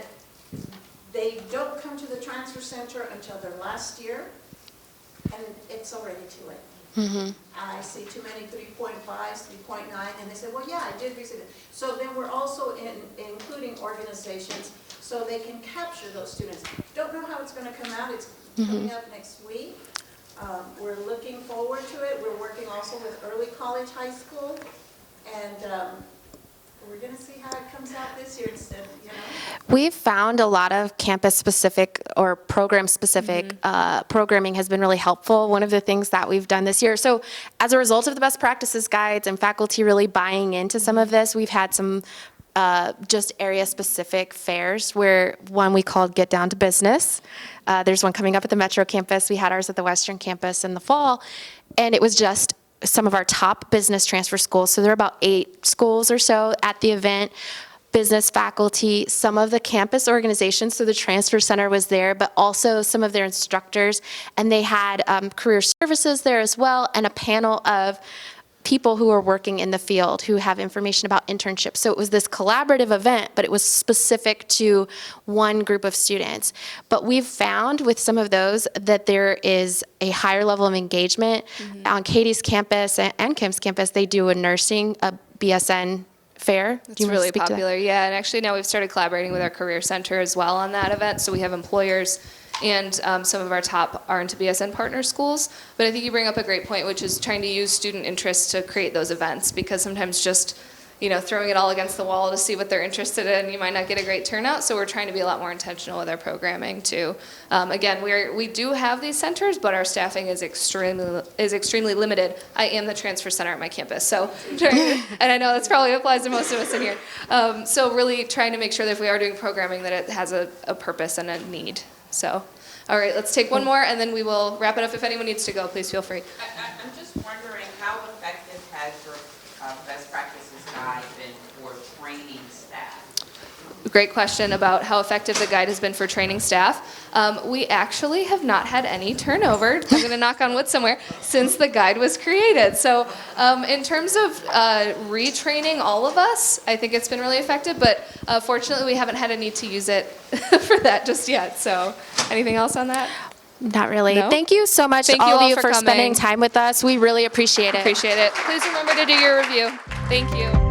Speaker 7: they don't come to the transfer center until their last year, and it's already too late. I see too many 3.5s, 3.9, and they say, well, yeah, I did receive it. So then we're also including organizations so they can capture those students. Don't know how it's going to come out. It's coming up next week. We're looking forward to it. We're working also with early college, high school, and we're going to see how it comes out this year instead of,
Speaker 2: We've found a lot of campus-specific or program-specific programming has been really helpful. One of the things that we've done this year, so as a result of the best practices guides and faculty really buying into some of this, we've had some just area-specific fairs where one we called Get Down to Business. There's one coming up at the Metro campus. We had ours at the Western campus in the fall, and it was just some of our top business transfer schools. So there are about 8 schools or so at the event. Business faculty, some of the campus organizations, so the transfer center was there, but also some of their instructors, and they had career services there as well, and a panel of people who are working in the field who have information about internships. So it was this collaborative event, but it was specific to one group of students. But we've found with some of those that there is a higher level of engagement. On Katy's campus and Kim's campus, they do a BSN fair.
Speaker 1: It's really popular, yeah. And actually now we've started collaborating with our Career Center as well on that event. So we have employers and some of our top RN to BSN partner schools. But I think you bring up a great point, which is trying to use student interest to create those events, because sometimes just throwing it all against the wall to see what they're interested in. You might not get a great turnout, so we're trying to be a lot more intentional with our programming too. Again, we do have these centers, but our staffing is extremely limited. I am the transfer center at my campus, so and I know that's probably applies to most of us in here. So really trying to make sure that if we are doing programming, that it has a purpose and a need. So, all right, let's take one more, and then we will wrap it up. If anyone needs to go, please feel free.
Speaker 10: I'm just wondering how effective has your best practices guide been for training staff?
Speaker 1: Great question about how effective the guide has been for training staff. We actually have not had any turnover, I'm going to knock on wood somewhere, since the guide was created. So in terms of retraining all of us, I think it's been really effective, but fortunately we haven't had a need to use it for that just yet. So anything else on that?
Speaker 2: Not really.
Speaker 1: No?
Speaker 2: Thank you so much,
Speaker 1: Thank
Speaker 2: all
Speaker 1: you
Speaker 2: of
Speaker 1: all
Speaker 2: you,
Speaker 1: for
Speaker 2: for spending
Speaker 1: coming.
Speaker 2: time with us. We really appreciate it.
Speaker 1: Appreciate it. Please remember to do your review. Thank you.